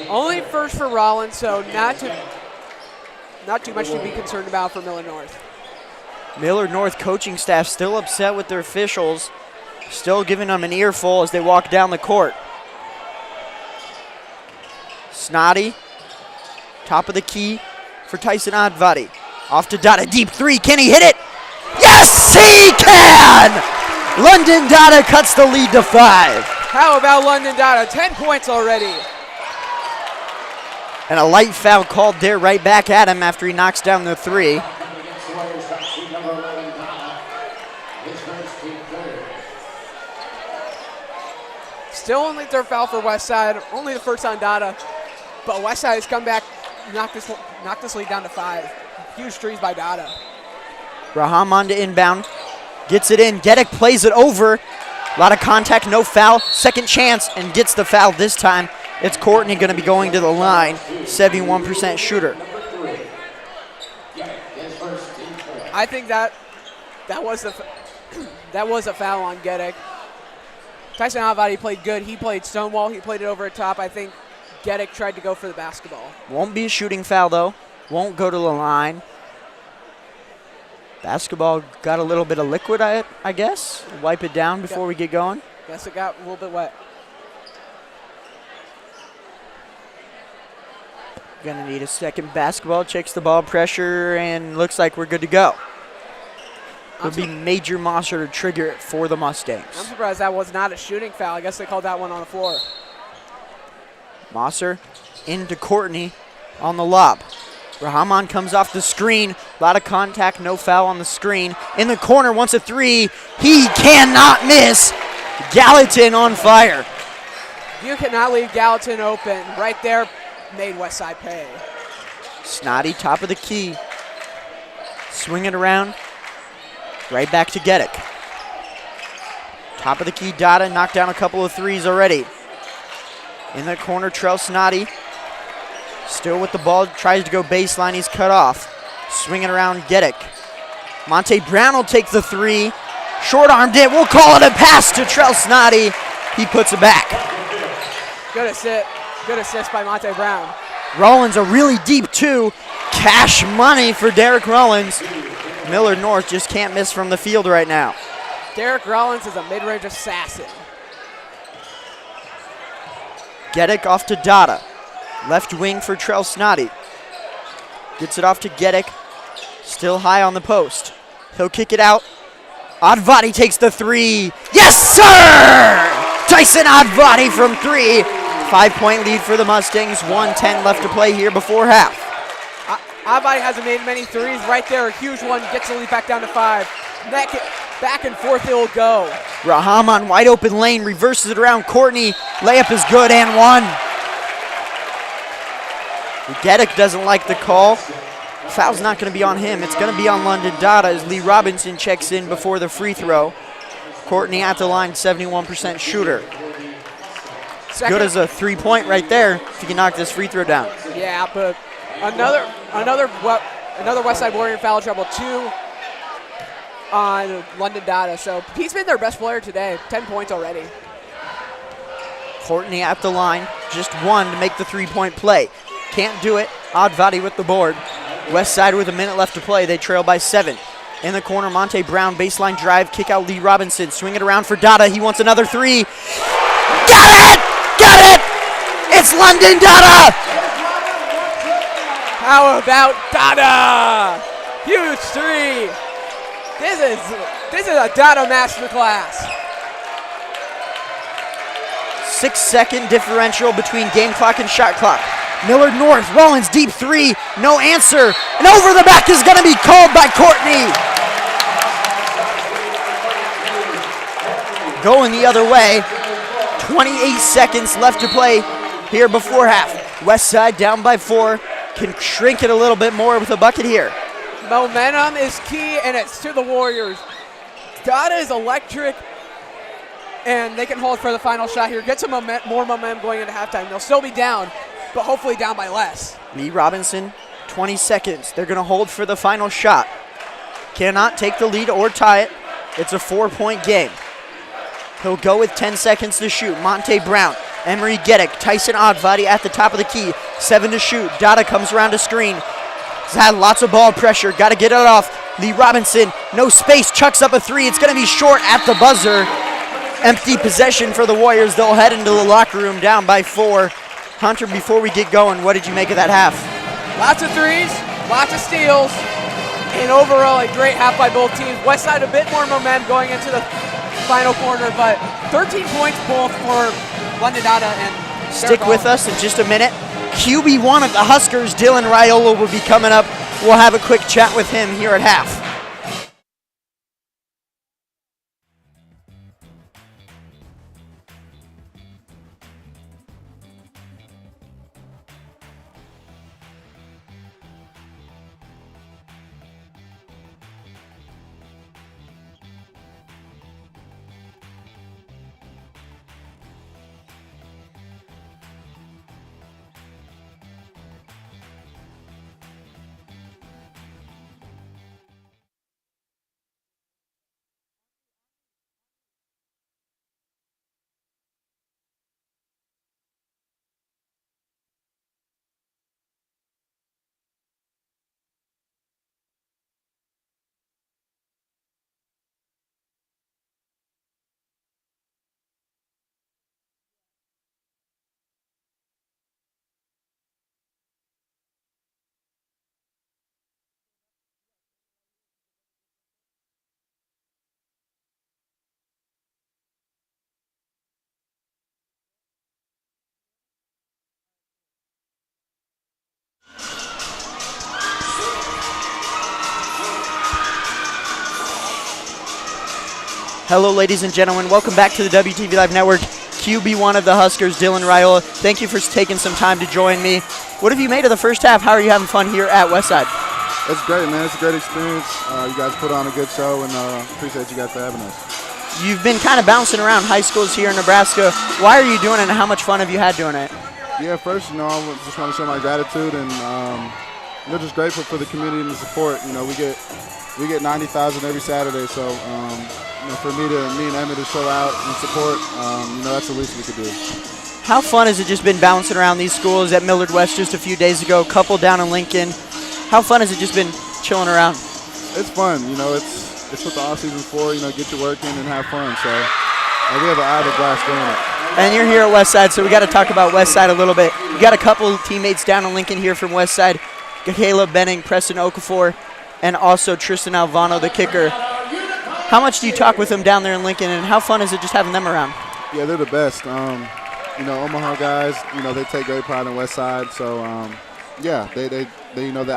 Only first for Rollins, so not too much to be concerned about for Millard North. Millard North coaching staff still upset with their officials, still giving them an earful as they walk down the court. Snoddy, top of the key for Tyson Advati. Off to Dada, deep three, can he hit it? Yes, he can! London Dada cuts the lead to 5. How about London Dada? 10 points already. And a light foul called there right back at him after he knocks down the 3. Still only third foul for Westside, only the first on Dada. But Westside has come back, knocked this lead down to 5. Huge threes by Dada. Rahman to inbound, gets it in. Gedek plays it over. A lot of contact, no foul. Second chance and gets the foul this time. It's Courtney going to be going to the line, 71% shooter. I think that was a foul on Gedek. Tyson Avadi played good. He played stonewall. He played it over the top. I think Gedek tried to go for the basketball. Won't be a shooting foul, though. Won't go to the line. Basketball got a little bit of liquid, I guess. Wipe it down before we get going. Guess it got a little bit wet. Gonna need a second basketball. Checks the ball pressure, and looks like we're good to go. It'll be Major Mosser to trigger it for the Mustangs. I'm surprised that was not a shooting foul. I guess they called that one on the floor. Mosser into Courtney on the lob. Rahman comes off the screen. A lot of contact, no foul on the screen. In the corner, wants a 3. He cannot miss. Gallatin on fire. You cannot leave Gallatin open. Right there, made Westside pay. Snoddy, top of the key. Swing it around. Right back to Gedek. Top of the key, Dada knocked down a couple of 3s already. In the corner, Trell Snoddy. Still with the ball, tries to go baseline, he's cut off. Swinging around Gedek. Monte Brown will take the 3. Short-armed it, we'll call it a pass to Trell Snoddy. He puts it back. Good assist by Monte Brown. Rollins a really deep 2. Cash money for Derek Rollins. Millard North just can't miss from the field right now. Derek Rollins is a mid-range assassin. Gedek off to Dada. Left wing for Trell Snoddy. Gets it off to Gedek. Still high on the post. He'll kick it out. Advati takes the 3. Yes, sir! Tyson Advati from 3. 5-point lead for the Mustangs. 1:10 left to play here before half. Advati hasn't made many 3s. Right there, a huge one. Gets the lead back down to 5. Back and forth it'll go. Rahman wide open lane. Reverses it around Courtney. Layup is good and 1. Gedek doesn't like the call. Foul's not going to be on him. It's going to be on London Dada as Lee Robinson checks in before the free throw. Courtney at the line, 71% shooter. Good as a 3-point right there if you can knock this free throw down. Yeah, but another Westside Warrior foul trouble, 2 on London Dada. So he's been their best player today. 10 points already. Courtney at the line, just 1 to make the 3-point play. Can't do it. Advati with the board. Westside with a minute left to play. They trail by 7. In the corner, Monte Brown, baseline drive, kick out Lee Robinson. Swing it around for Dada. He wants another 3. Got it! Got it! It's London Dada! How about Dada? Huge 3. This is a Dada masterclass. 6-second differential between game clock and shot clock. Millard North, Rollins deep three, no answer. And over the back is gonna be called by Courtney. Going the other way. 28 seconds left to play here before half. Westside down by 4. Can shrink it a little bit more with a bucket here. Momentum is key, and it's to the Warriors. Dada is electric, and they can hold for the final shot here. Get some more momentum going into halftime. They'll still be down, but hopefully down by less. Lee Robinson, 20 seconds. They're going to hold for the final shot. Cannot take the lead or tie it. It's a 4-point game. He'll go with 10 seconds to shoot. Monte Brown, Emery Geddick, Tyson Ogvadi at the top of the key. 7 to shoot. Dada comes around to screen. He's had lots of ball pressure. Got to get it off. Lee Robinson, no space, chucks up a 3. It's going to be short at the buzzer. Empty possession for the Warriors. They'll head into the locker room down by 4. Hunter, before we get going, what did you make of that half? Lots of threes, lots of steals, and overall a great half by both teams. Westside a bit more momentum going into the final quarter, but 13 points both for London Dada and Stick with us in just a minute. QB1 of the Huskers, Dylan Raiola, will be coming up. We'll have a quick chat with him here at half. Hello, ladies and gentlemen. Welcome back to the WTV Live Network. QB1 of the Huskers, Dylan Raiola. Thank you for taking some time to join me. What have you made of the first half? How are you having fun here at Westside? It's great, man. It's a great experience. You guys put on a good show, and appreciate you guys for having us. You've been kind of bouncing around high schools here in Nebraska. Why are you doing it, and how much fun have you had doing it? Yeah, first, I just want to show my gratitude, and just grateful for the community and the support. We get 90,000 every Saturday, so for me and Emmett to show out and support, that's the least we could do. How fun has it just been bouncing around these schools at Millard West just a few days ago, a couple down in Lincoln? How fun has it just been chilling around? It's fun, it's what the off season's for, get your work in and have fun. So we have a blast doing it. And you're here at Westside, so we got to talk about Westside a little bit. You got a couple teammates down in Lincoln here from Westside, Caleb Benning, Preston Okafor, and also Tristan Alvano, the kicker. How much do you talk with them down there in Lincoln, and how fun is it just having them around? Yeah, they're the best. Omaha guys, they take great pride in Westside. So, I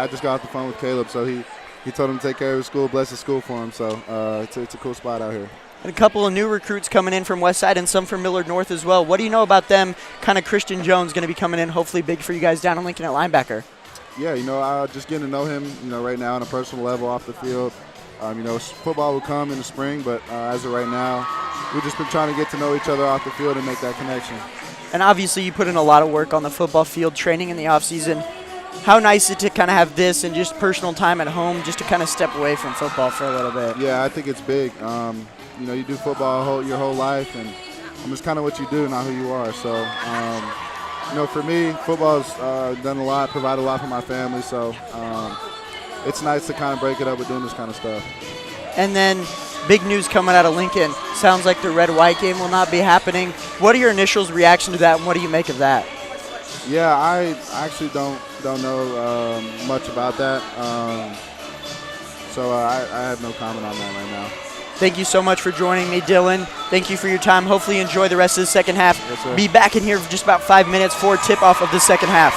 just got off the phone with Caleb, so he told him to take care of his school, bless his school for him. So it's a cool spot out here. And a couple of new recruits coming in from Westside and some from Millard North as well. What do you know about them? Kind of Christian Jones going to be coming in, hopefully big for you guys down in Lincoln at linebacker. Yeah, just getting to know him, right now on a personal level off the field. Football will come in the spring, but as of right now, we've just been trying to get to know each other off the field and make that connection. And obviously you put in a lot of work on the football field, training in the offseason. How nice is it to kind of have this and just personal time at home just to kind of step away from football for a little bit? Yeah, I think it's big. You do football your whole life, and it's kind of what you do, not who you are. So, for me, football's done a lot, provided a lot for my family. So it's nice to kind of break it up with doing this kind of stuff. And then big news coming out of Lincoln. Sounds like the red-white game will not be happening. What are your initial reaction to that, and what do you make of that? Yeah, I actually don't know much about that. So I have no comment on that right now. Thank you so much for joining me, Dylan. Thank you for your time. Hopefully you enjoy the rest of the second half. Yes, sir. Be back in here for just about 5 minutes for tip-off of the second half.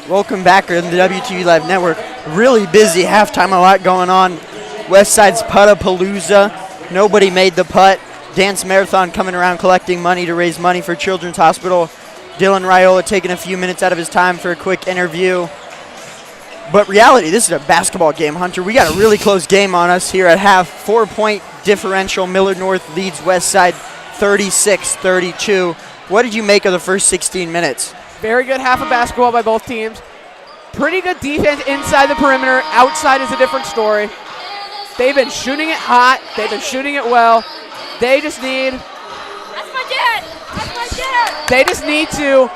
Welcome back to the WTV Live Network. Really busy halftime, a lot going on. Westside's Putt-a-Palooza. Nobody made the putt. Dance Marathon coming around collecting money to raise money for Children's Hospital. Dylan Raiola taking a few minutes out of his time for a quick interview. But reality, this is a basketball game, Hunter. We got a really close game on us here at half. 4-point differential. Millard North leads Westside 36-32. What did you make of the first 16 minutes? Very good half of basketball by both teams. Pretty good defense inside the perimeter. Outside is a different story. They've been shooting it hot. They've been shooting it well. They just need. That's my dad. That's my dad. They just need to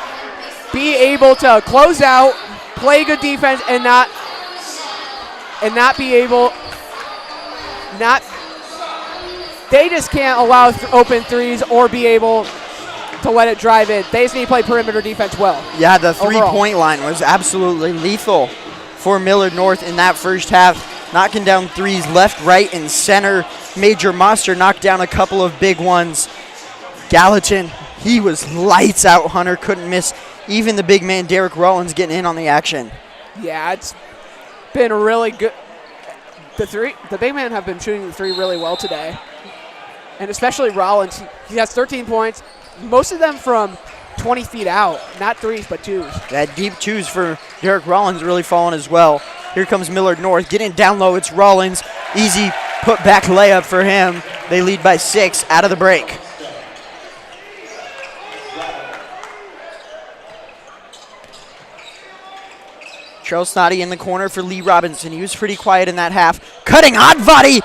be able to close out, play good defense, and not be able. They just can't allow open threes or be able to let it drive in. They just need to play perimeter defense well. Yeah, the three-point line was absolutely lethal for Millard North in that first half, knocking down threes left, right, and center. Major Monster knocked down a couple of big ones. Gallatin, he was lights out. Hunter couldn't miss. Even the big man, Derek Rollins, getting in on the action. Yeah, it's been really good. The big men have been shooting the three really well today. And especially Rollins. He has 13 points. Most of them from 20 feet out. Not threes, but twos. That deep twos for Derek Rollins really falling as well. Here comes Millard North. Getting down low, it's Rollins. Easy put-back layup for him. They lead by 6 out of the break. Trell Snoddy in the corner for Lee Robinson. He was pretty quiet in that half. Cutting hot body.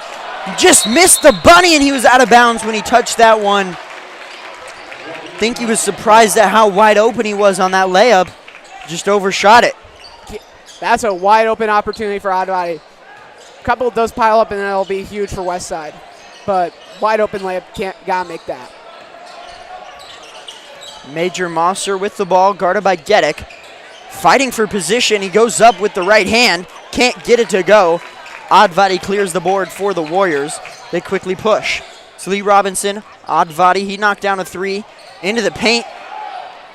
Just missed the bunny, and he was out of bounds when he touched that one. I think he was surprised at how wide open he was on that layup. Just overshot it. That's a wide open opportunity for Oddbody. A couple of those pile up, and that'll be huge for Westside. But wide open layup, gotta make that. Major Mosser with the ball, guarded by Gedek. Fighting for position, he goes up with the right hand. Can't get it to go. Oddbody clears the board for the Warriors. They quickly push. It's Lee Robinson, Oddbody, he knocked down a three. Into the paint,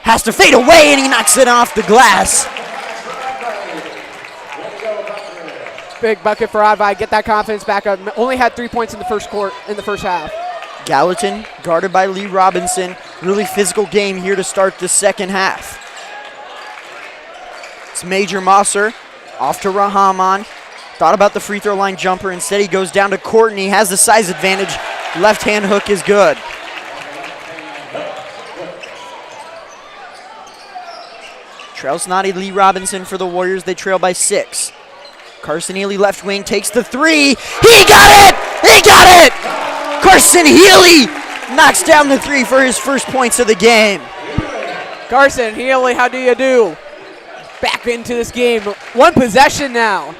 has to fade away, and he knocks it off the glass. Big bucket for Oddbody. Get that confidence back up. Only had 3 points in the first half. Gallatin, guarded by Lee Robinson. Really physical game here to start the second half. It's Major Mosser, off to Rahman. Thought about the free throw line jumper. Instead, he goes down to Courtney. Has the size advantage. Left hand hook is good. Trell Snoddy, Lee Robinson for the Warriors. They trail by 6. Carson Healy, left wing, takes the three. He got it! He got it! Carson Healy knocks down the three for his first points of the game. Carson Healy, how do you do? Back into this game. One possession now.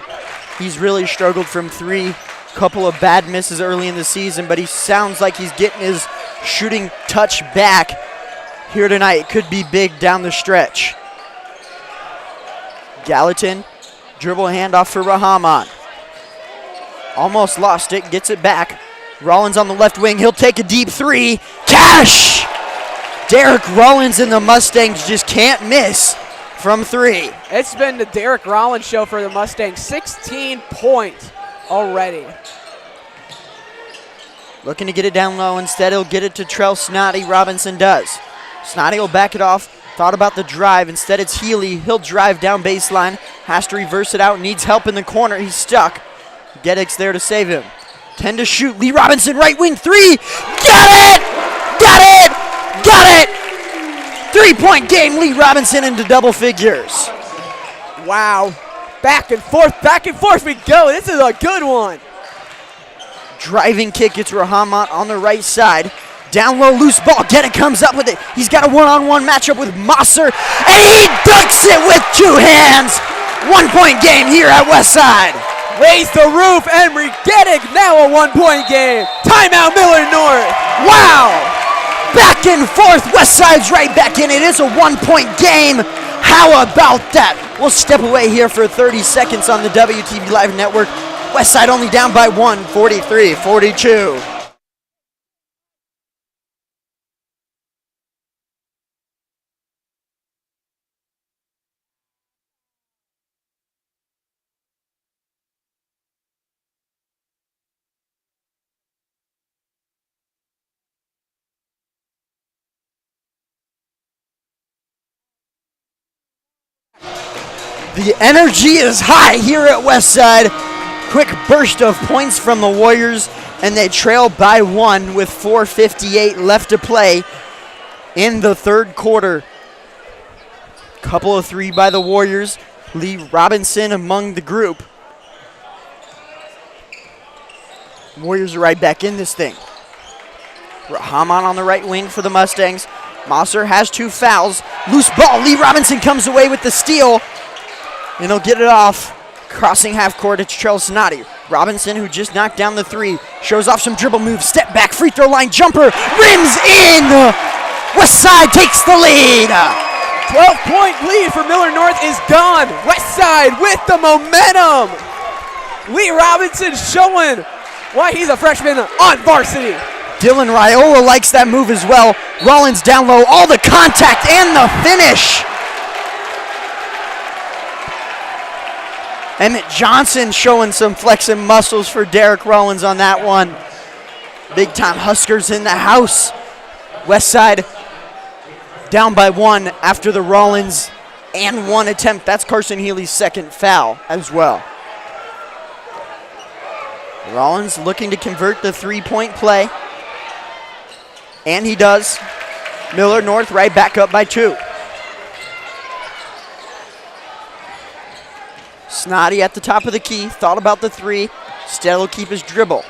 He's really struggled from three. Couple of bad misses early in the season, but he sounds like he's getting his shooting touch back here tonight. It could be big down the stretch. Gallatin, dribble handoff for Rahman. Almost lost it, gets it back. Rollins on the left wing, he'll take a deep three. Cash! Derek Rollins and the Mustangs just can't miss from three. It's been the Derek Rollins show for the Mustangs. 16 points already. Looking to get it down low. Instead, he'll get it to Trell Snoddy. Robinson does. Snoddy will back it off. Thought about the drive. Instead, it's Healy. He'll drive down baseline. Has to reverse it out. Needs help in the corner. He's stuck. Gedek's there to save him. 10 to shoot. Lee Robinson, right wing three. Got it! Got it! Got it! 3-point game. Lee Robinson into double figures. Wow. Back and forth we go. This is a good one. Driving kick gets Rahman on the right side. Down low, loose ball. Gedek comes up with it. He's got a one-on-one matchup with Mosser, and he dunks it with 2 hands. 1-point game here at Westside. Raise the roof, Emery Gedek, now a 1-point game. Timeout, Millard North. Wow. Back and forth. Westside's right back in. It is a 1-point game. How about that? We'll step away here for 30 seconds on the WTV Live Network. Westside only down by 1, 43-42. The energy is high here at Westside. Quick burst of points from the Warriors, and they trail by 1 with 4:58 left to play in the third quarter. Couple of 3 by the Warriors. Lee Robinson among the group. Warriors are right back in this thing. Rahman on the right wing for the Mustangs. Mosser has 2 fouls. Loose ball. Lee Robinson comes away with the steal, and he'll get it off. Crossing half court, it's Trell Snoddy. Robinson, who just knocked down the 3, shows off some dribble moves. Step back, free throw line jumper. Rims in. Westside takes the lead. 12-point lead for Millard North is gone. Westside with the momentum. Lee Robinson showing why he's a freshman on varsity. Dylan Raiola likes that move as well. Rollins down low, all the contact and the finish. Emmett Johnson showing some flexing muscles for Derek Rollins on that one. Big time Huskers in the house. Westside down by 1 after the Rollins and 1 attempt. That's Carson Healy's second foul as well. Rollins looking to convert the 3-point play. And he does. Millard North right back up by 2. Snoddy at the top of the key, thought about the 3, still will keep his dribble.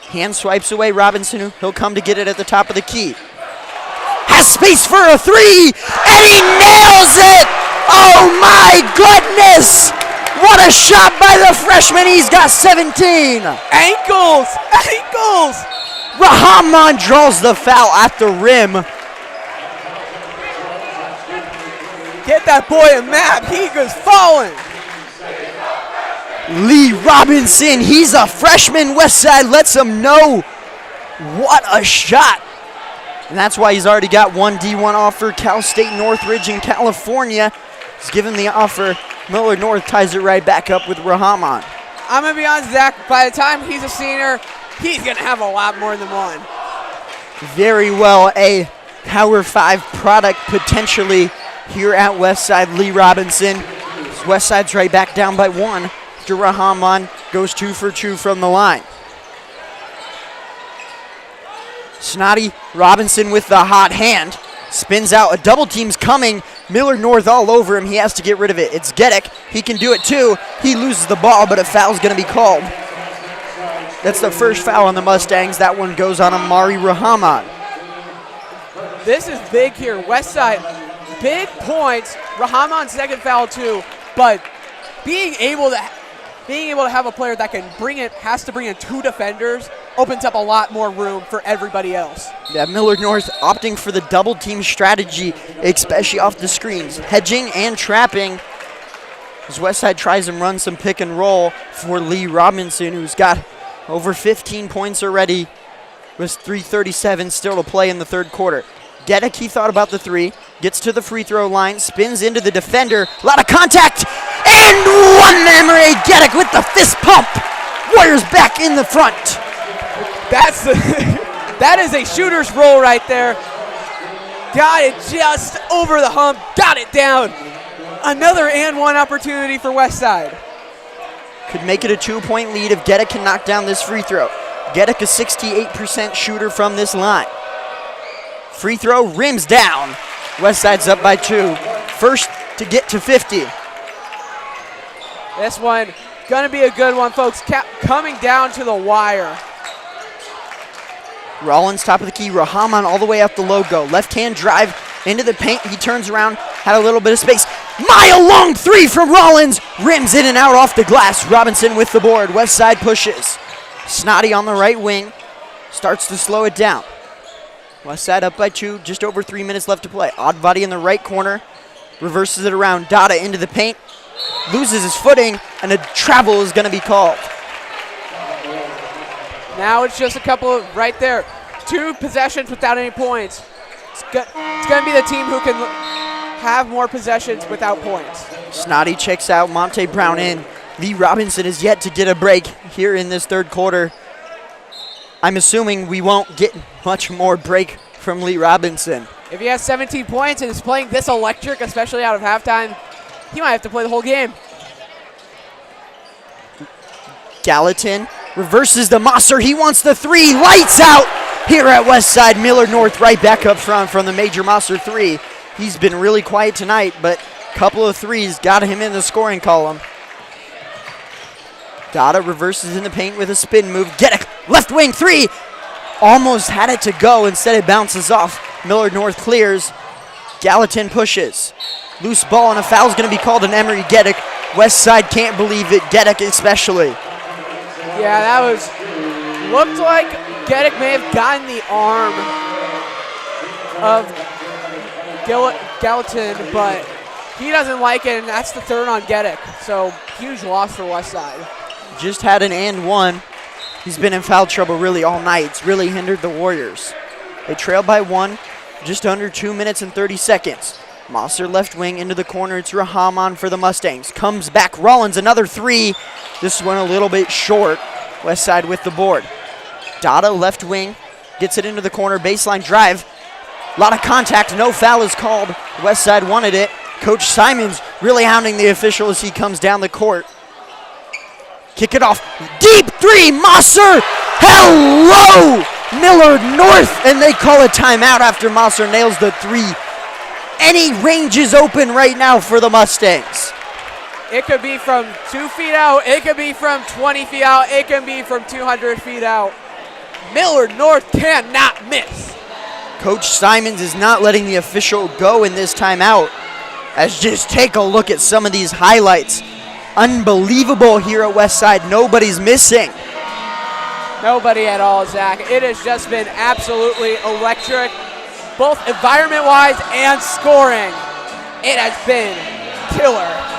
Hand swipes away Robinson, he'll come to get it at the top of the key. Has space for a 3, and he nails it! Oh my goodness! What a shot by the freshman, he's got 17! Ankles! Ankles! Rahman draws the foul at the rim. Get that boy a map. He goes falling. Lee Robinson, he's a freshman. Westside lets him know. What a shot. And that's why he's already got 1 D1 offer. Cal State Northridge in California. He's given the offer. Millard North ties it right back up with Rahman. I'm going to be honest, Zach, by the time he's a senior, he's going to have a lot more than 1. Very well, a Power 5 product potentially here at Westside. Lee Robinson. Westside's right back down by 1. After Rahman goes 2 for 2 from the line. Snoddy Robinson with the hot hand. Spins out. A double team's coming. Millard North all over him. He has to get rid of it. It's Gedek. He can do it too. He loses the ball, but a foul's going to be called. That's the first foul on the Mustangs. That one goes on Amari Rahman. This is big here. Westside, big points. Rahman's second foul too, but being able to have a player that can has to bring in 2 defenders opens up a lot more room for everybody else. Yeah, Millard North opting for the double team strategy, especially off the screens, hedging and trapping. As Westside tries and run some pick and roll for Lee Robinson, who's got over 15 points already with 3:37 still to play in the third quarter. Gedek, he thought about the 3, gets to the free throw line, spins into the defender, a lot of contact, and one memory. Gedek with the fist pump. Warriors back in the front. That is a shooter's roll right there. Got it just over the hump, got it down. Another and 1 opportunity for Westside. Could make it a 2-point lead if Gedek can knock down this free throw. Gedek a 68% shooter from this line. Free throw rims down. Westside's up by 2. First to get to 50. This one gonna be a good one, folks. Coming down to the wire. Rollins top of the key. Rahman all the way up the logo. Left hand drive into the paint. He turns around, had a little bit of space. Mile-long 3 from Rollins. Rims in and out off the glass. Robinson with the board. Westside pushes. Snoddy on the right wing. Starts to slow it down. Westside up by 2. Just over 3 minutes left to play. Oddbody in the right corner. Reverses it around. Dada into the paint. Loses his footing, and a travel is going to be called. Now it's just a couple of, right there, 2 possessions without any points. It's going to be the team who can have more possessions without points. Snoddy checks out, Monte Brown in. Lee Robinson is yet to get a break here in this third quarter. I'm assuming we won't get much more break from Lee Robinson. If he has 17 points and is playing this electric, especially out of halftime, he might have to play the whole game. Gallatin reverses the Mosser. He wants the three. Lights out here at Westside. Millard North right back up front from the Major Mosser three. He's been really quiet tonight, but a couple of threes got him in the scoring column. Dada reverses in the paint with a spin move. Gedek, left wing three. Almost had it to go. Instead it bounces off. Millard North clears. Gallatin pushes. Loose ball and a foul is going to be called on Emery Gedek. Westside can't believe it. Gedek especially. Yeah, that looked like Gedek may have gotten the arm of Gallatin, but he doesn't like it, and that's the third on Gedek. So huge loss for Westside. Just had an and one. He's been in foul trouble really all night. It's really hindered the Warriors. They trail by one, just under 2 minutes and 30 seconds. Mosser left wing into the corner. It's Rahman for the Mustangs. Comes back. Rollins, another three. This one a little bit short. Westside with the board. Dada left wing. Gets it into the corner. Baseline drive. A lot of contact. No foul is called. Westside wanted it. Coach Simons really hounding the official as he comes down the court. Kick it off. Deep three. Mosser. Hello. Millard North. And they call a timeout after Mosser nails the three. Any range is open right now for the Mustangs. It could be from 2 feet out. It could be from 20 feet out. It can be from 200 feet out. Millard North cannot miss. Coach Simons is not letting the official go in this timeout. As just take a look at some of these highlights. Unbelievable here at Westside. Nobody's missing. Nobody at all, Zach. It has just been absolutely electric, both environment-wise and scoring. It has been killer.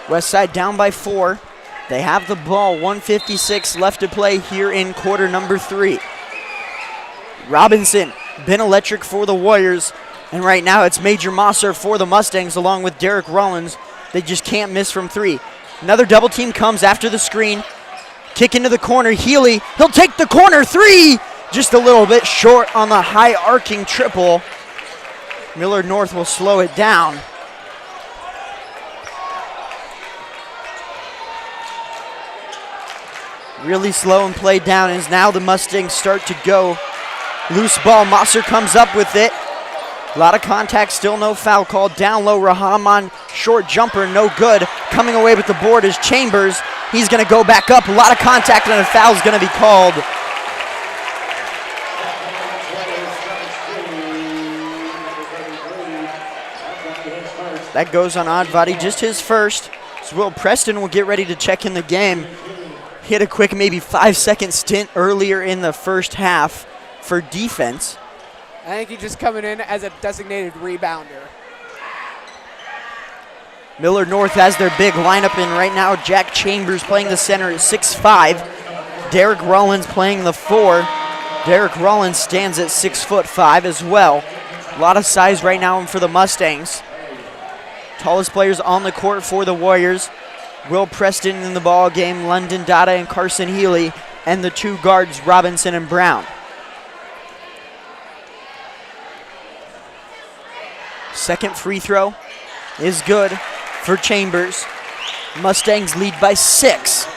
Westside down by 4. They have the ball. 1:56 left to play here in quarter number 3. Robinson, been electric for the Warriors. And right now it's Major Mosser for the Mustangs along with Derek Rollins. They just can't miss from 3. Another double team comes after the screen. Kick into the corner. Healy, he'll take the corner 3. Just a little bit short on the high arcing triple. Millard North will slow it down. Really slow and played down as now the Mustangs start to go. Loose ball, Mosser comes up with it. A lot of contact, still no foul called. Down low, Rahman, short jumper, no good. Coming away with the board is Chambers. He's gonna go back up. A lot of contact and a foul is gonna be called. That goes on Advati, just his first. So Will Preston will get ready to check in the game. He had a quick maybe 5-second stint earlier in the first half for defense. I think he's just coming in as a designated rebounder. Millard North has their big lineup in right now. Jack Chambers playing the center at 6'5". Derek Rollins playing the 4. Derek Rollins stands at 6'5" as well. A lot of size right now for the Mustangs. Tallest players on the court for the Warriors. Will Preston in the ball game, London Dada and Carson Healy, and the 2 guards, Robinson and Brown. Second free throw is good for Chambers. Mustangs lead by 6.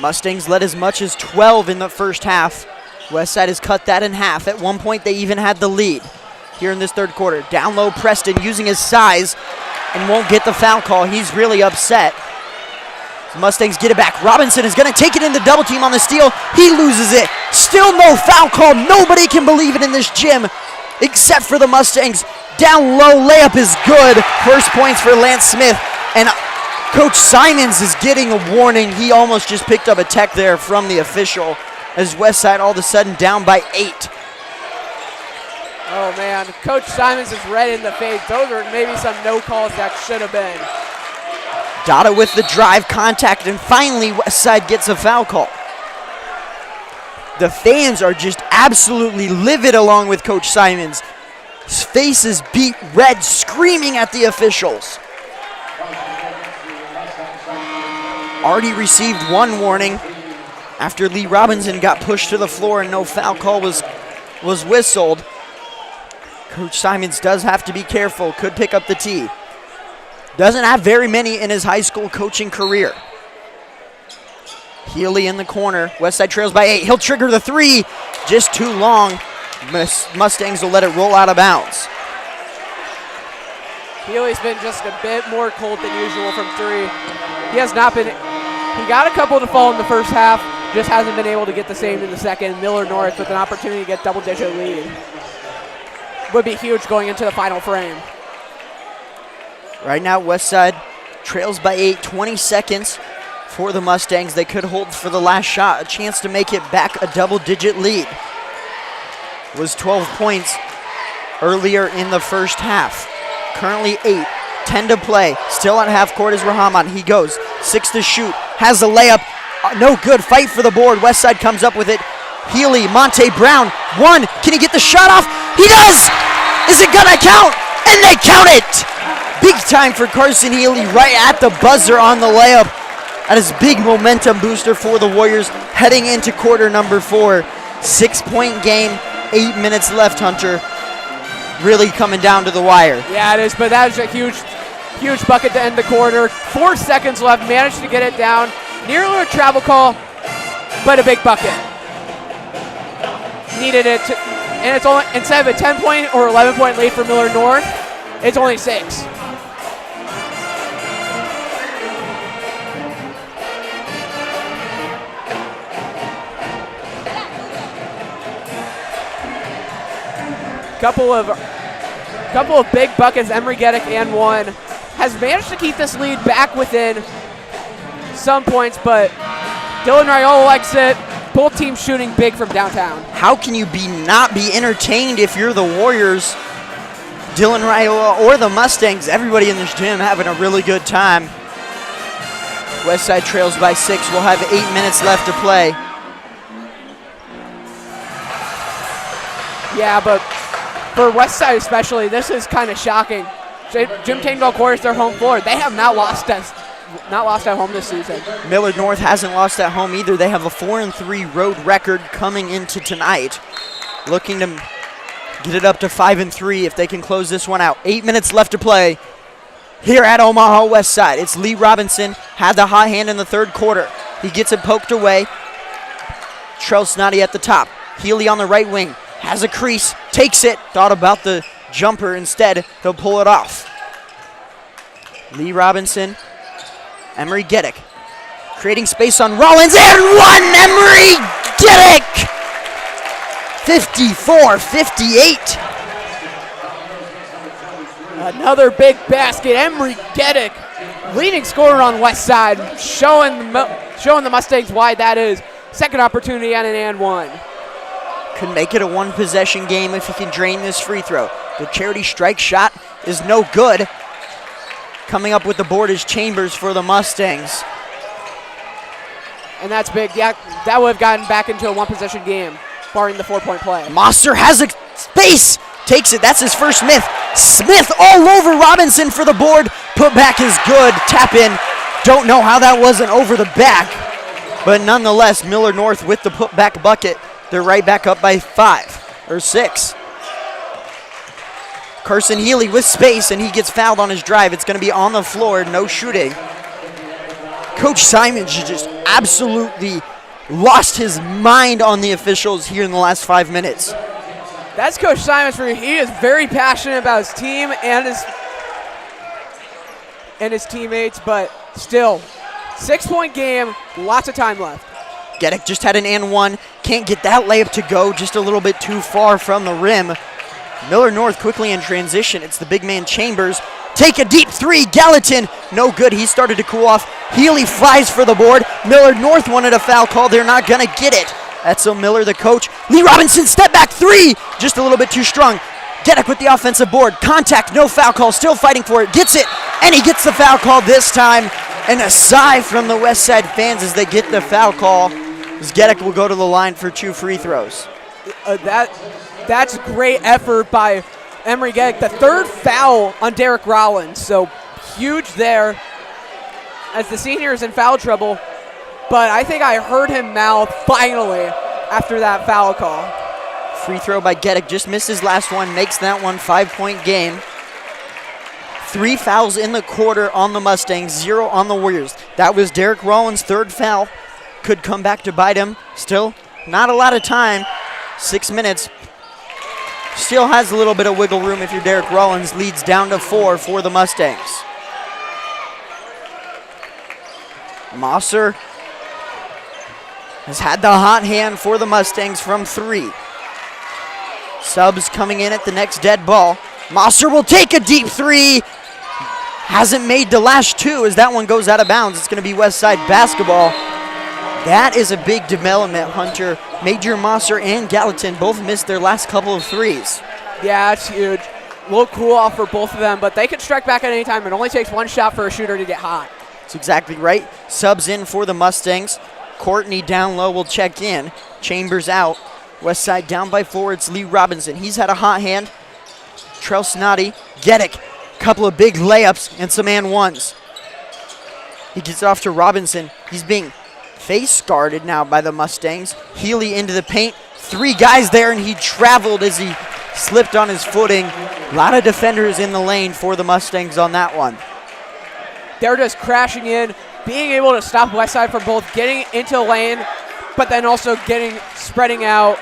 Mustangs led as much as 12 in the first half. Westside has cut that in half. At one point, they even had the lead here in this third quarter. Down low, Preston using his size and won't get the foul call. He's really upset. Mustangs get it back. Robinson is going to take it in the double team on the steal. He loses it. Still no foul call. Nobody can believe it in this gym except for the Mustangs. Down low, layup is good. First points for Lance Smith. And Coach Simons is getting a warning. He almost just picked up a tech there from the official as Westside all of a sudden down by 8. Oh man, Coach Simons is red in the face. Those are maybe some no calls that should have been. Dada with the drive, contact, and finally Westside gets a foul call. The fans are just absolutely livid along with Coach Simons. His face is beat red, screaming at the officials. Already received one warning after Lee Robinson got pushed to the floor and no foul call was whistled. Coach Simons does have to be careful, could pick up the tee. Doesn't have very many in his high school coaching career. Healy in the corner, Westside trails by 8. He'll trigger the three, just too long. Mustangs will let it roll out of bounds. Healy's been just a bit more cold than usual from three. He has not been, he got a couple to fall in the first half, just hasn't been able to get the same in the second. Millard North with an opportunity to get double-digit lead. Would be huge going into the final frame. Right now, Westside trails by 8, 20 seconds for the Mustangs. They could hold for the last shot, a chance to make it back a double-digit lead. It was 12 points earlier in the first half. Currently 8, 10 to play. Still at half court is Rahman. He goes, 6 to shoot, has a layup. No good, fight for the board. Westside comes up with it. Healy, Monte Brown, 1. Can he get the shot off? He does! Is it gonna count? And they count it! Big time for Carson Healy right at the buzzer on the layup. That is big momentum booster for the Warriors heading into quarter number 4. 6-point game, 8 minutes left, Hunter. Really coming down to the wire. Yeah, it is, but that is a huge bucket to end the quarter. 4 seconds left, managed to get it down. Nearly a travel call, but a big bucket. Needed it, and it's only, instead of a 10-point or 11-point lead for Millard North, it's only 6. Couple of big buckets. Emery Geddick and 1 has managed to keep this lead back within some points, but Dylan Raiola likes it. Both teams shooting big from downtown. How can you not be entertained if you're the Warriors? Dylan Raiola or the Mustangs, everybody in this gym having a really good time. Westside trails by 6. We'll have 8 minutes left to play. Yeah, but for Westside especially, this is kind of shocking. Jim Tangall Court, their home floor. They have not lost at home this season. Millard North hasn't lost at home either. They have a 4-3 road record coming into tonight. Looking to get it up to 5-3 if they can close this one out. 8 minutes left to play here at Omaha Westside. It's Lee Robinson, had the hot hand in the third quarter. He gets it poked away. Trell Snoddy at the top. Healy on the right wing. Has a crease, takes it, thought about the jumper instead, he'll pull it off. Lee Robinson, Emery Geddick, creating space on Rollins, and 1, Emery Geddick! 54-58. Another big basket, Emery Geddick, leading scorer on Westside, showing the Mustangs why that is. Second opportunity and an and 1. Could make it a one-possession game if he can drain this free throw. The charity strike shot is no good. Coming up with the board is Chambers for the Mustangs. And that's big. Yeah, that would have gotten back into a one-possession game, barring the 4-point play. Moster has a space. Takes it. That's his first Smith. Smith all over Robinson for the board. Put back is good. Tap in. Don't know how that wasn't over the back. But nonetheless, Millard North with the put-back bucket. They're right back up by 5 or 6. Carson Healy with space, and he gets fouled on his drive. It's going to be on the floor, no shooting. Coach Simons just absolutely lost his mind on the officials here in the last 5 minutes. That's Coach Simons for you. He is very passionate about his team and his teammates, but still, 6-point game, lots of time left. Geddick just had an and 1. Can't get that layup to go, just a little bit too far from the rim. Millard North quickly in transition. It's the big man Chambers. Take a deep 3, Gallatin. No good, he started to cool off. Healy flies for the board. Millard North wanted a foul call. They're not gonna get it. That's Miller, the coach. Lee Robinson, step back 3. Just a little bit too strong. Geddick with the offensive board. Contact, no foul call, still fighting for it. Gets it, and he gets the foul call this time. And a sigh from the Westside fans as they get the foul call. as Gedek will go to the line for 2 free throws. That's great effort by Emery Gedek. The 3rd foul on Derek Rollins, so huge there as the senior is in foul trouble. But I think I heard him mouth finally after that foul call. Free throw by Gedek, just missed his last one, makes that one 5-point game. 3 fouls in the quarter on the Mustangs, 0 on the Warriors. That was Derek Rollins' 3rd foul. Could come back to bite him. Still, not a lot of time. 6 minutes. Still has a little bit of wiggle room if you're Derek Rollins. Leads down to 4 for the Mustangs. Mosser has had the hot hand for the Mustangs from 3. Subs coming in at the next dead ball. Mosser will take a deep 3. Hasn't made the last 2 as that one goes out of bounds. It's going to be Westside basketball. That is a big development, Hunter. Major Mosser and Gallatin both missed their last couple of 3s. Yeah, it's huge. A little cool off for both of them, but they can strike back at any time. It only takes 1 shot for a shooter to get hot. That's exactly right. Subs in for the Mustangs. Courtney down low will check in. Chambers out. Westside down by 4. It's Lee Robinson. He's had a hot hand. Trell Snoddy. Gedek. Couple of big layups and some and ones. He gets it off to Robinson. He's being face guarded now by the Mustangs. Healy into the paint. 3 guys there, and he traveled as he slipped on his footing. A lot of defenders in the lane for the Mustangs on that one. They're just crashing in, being able to stop Westside from both getting into the lane, but then also spreading out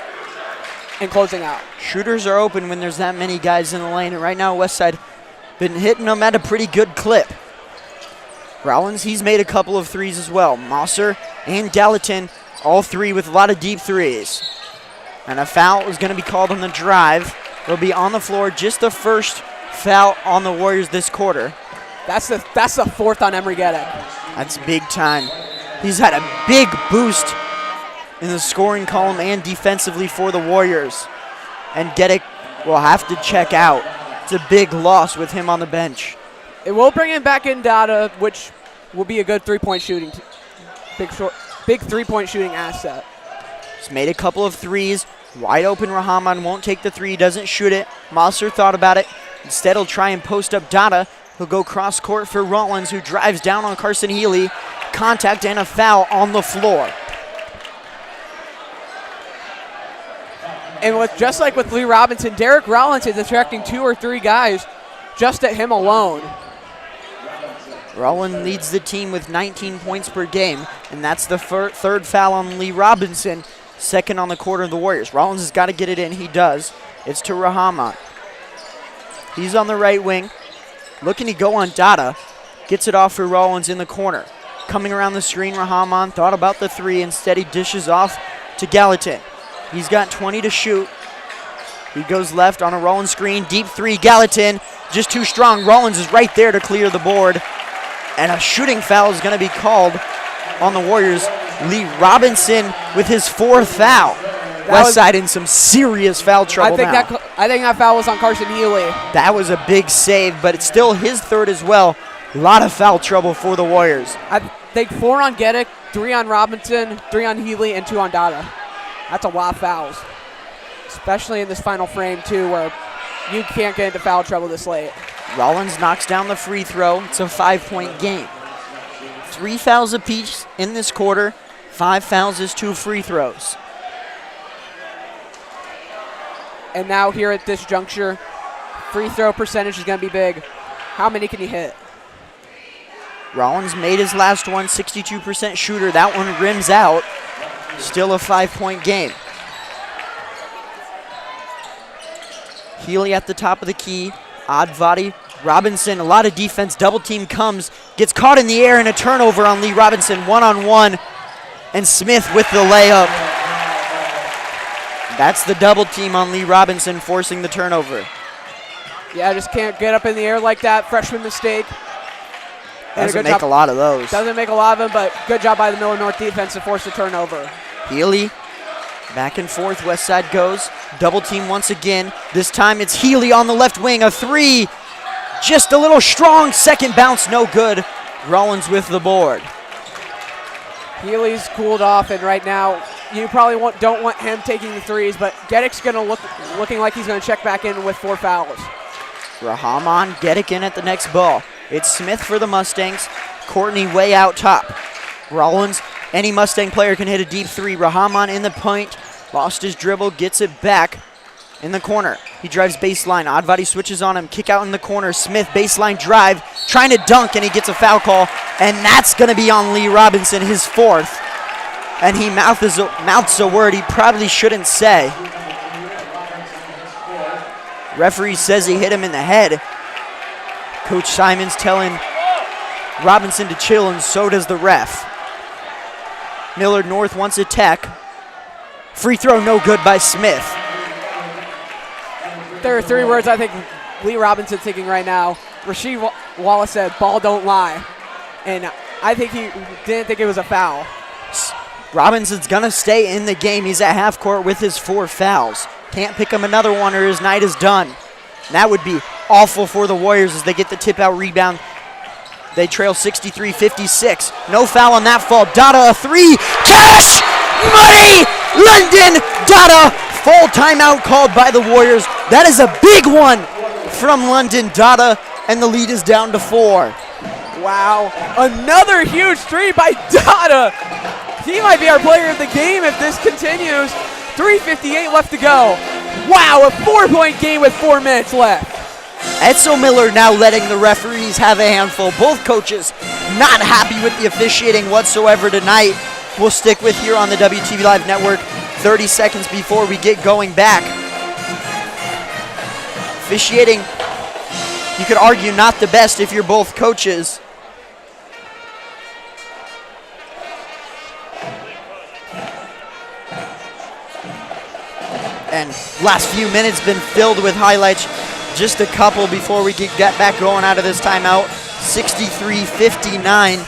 and closing out. Shooters are open when there's that many guys in the lane, and right now Westside been hitting them at a pretty good clip. Rollins, he's made a couple of 3s as well. Mosser and Gallatin, all 3 with a lot of deep 3s. And a foul is going to be called on the drive. It'll be on the floor, just the 1st foul on the Warriors this quarter. That's the 4th on Emery Gedek. That's big time. He's had a big boost in the scoring column and defensively for the Warriors. And Gedek will have to check out. It's a big loss with him on the bench. It will bring him back in data, which will be a good 3-point shooting, big 3-point shooting asset. He's made a couple of 3s. Wide open Rahman won't take the 3, doesn't shoot it. Mosser thought about it. Instead, he'll try and post up Dada. He'll go cross court for Rollins, who drives down on Carson Healy. Contact and a foul on the floor. And just like with Lee Robinson, Derek Rollins is attracting 2 or 3 guys just at him alone. Rollins leads the team with 19 points per game, and that's the 3rd foul on Lee Robinson, 2nd on the quarter of the Warriors. Rollins has got to get it in. He does. It's to Rahman. He's on the right wing. Looking to go on Dada. Gets it off for Rollins in the corner. Coming around the screen, Rahman thought about the 3. Instead, he dishes off to Gallatin. He's got 20 to shoot. He goes left on a Rollins screen. Deep 3, Gallatin. Just too strong. Rollins is right there to clear the board. And a shooting foul is going to be called on the Warriors. Lee Robinson with his 4th foul. Westside in some serious foul trouble now. I think that foul was on Carson Healy. That was a big save, but it's still his 3rd as well. A lot of foul trouble for the Warriors. I think 4 on Gedek, 3 on Robinson, 3 on Healy, and 2 on Dada. That's a lot of fouls, especially in this final frame, too, where you can't get into foul trouble this late. Rollins knocks down the free throw. It's a 5-point game. 3 fouls apiece in this quarter. 5 fouls is 2 free throws. And now here at this juncture, free throw percentage is going to be big. How many can he hit? Rollins made his last one, 62% shooter. That one rims out. Still a 5-point game. Healy at the top of the key. Advati, Robinson, a lot of defense. Double team comes, gets caught in the air, and a turnover on Lee Robinson. 1-on-1, and Smith with the layup. That's the double team on Lee Robinson, forcing the turnover. Yeah, just can't get up in the air like that. Freshman mistake. Doesn't make a lot of those. Doesn't make a lot of them, but good job by the Millard North defense to force the turnover. Healy, back and forth, Westside goes. Double team once again. This time it's Healy on the left wing. A 3, just a little strong. Second bounce, no good. Rollins with the board. Healy's cooled off, and right now you probably don't want him taking the threes, but Geddick's looking like he's going to check back in with 4 fouls. Rahman, Geddick in at the next ball. It's Smith for the Mustangs. Courtney way out top. Rollins, any Mustang player can hit a deep three. Rahman in the point. Lost his dribble, gets it back in the corner. He drives baseline. Advati switches on him. Kick out in the corner. Smith baseline drive. Trying to dunk, and he gets a foul call. And that's going to be on Lee Robinson, his 4th. And he mouths a word he probably shouldn't say. Referee says he hit him in the head. Coach Simon's telling Robinson to chill, and so does the ref. Millard North wants a tech. Free throw no good by Smith. There are 3 words I think Lee Robinson's thinking right now. Rasheed Wallace said, "Ball don't lie." And I think he didn't think it was a foul. Robinson's going to stay in the game. He's at half court with his 4 fouls. Can't pick him another one or his night is done. And that would be awful for the Warriors as they get the tip-out rebound. They trail 63-56. No foul on that fall. Dada a 3. Cash! Money! London Dada! Full timeout called by the Warriors. That is a big one from London Dada, and the lead is down to 4. Wow. Another huge three by Dada. He might be our player of the game if this continues. 3:58 left to go. Wow, a 4-point game with 4 minutes left. Edsel Miller now letting the referees have a handful. Both coaches not happy with the officiating whatsoever tonight. We'll stick with here on the WTV Live Network 30 seconds before we get going back. Officiating, you could argue not the best if you're both coaches. And last few minutes been filled with highlights. Just a couple before we get back going out of this timeout. 63-59.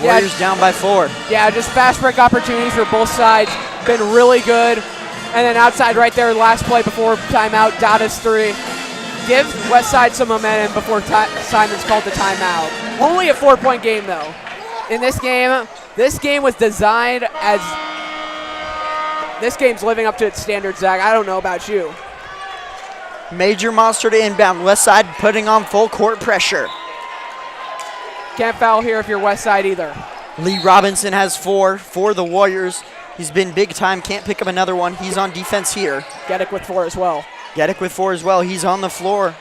Warriors down by 4. Yeah, just fast break opportunities for both sides. Been really good. And then outside right there, last play before timeout, Dada's 3. Give Westside some momentum before Simon's called the timeout. Only a 4-point game though. In this game was designed as, this game's living up to its standards, Zach. I don't know about you. Major monster to inbound. Westside putting on full court pressure. Can't foul here if you're Westside either. Lee Robinson has 4 for the Warriors. He's been big time. Can't pick up another one. He's on defense here. Geddick with 4 as well. Geddick with 4 as well. He's on the floor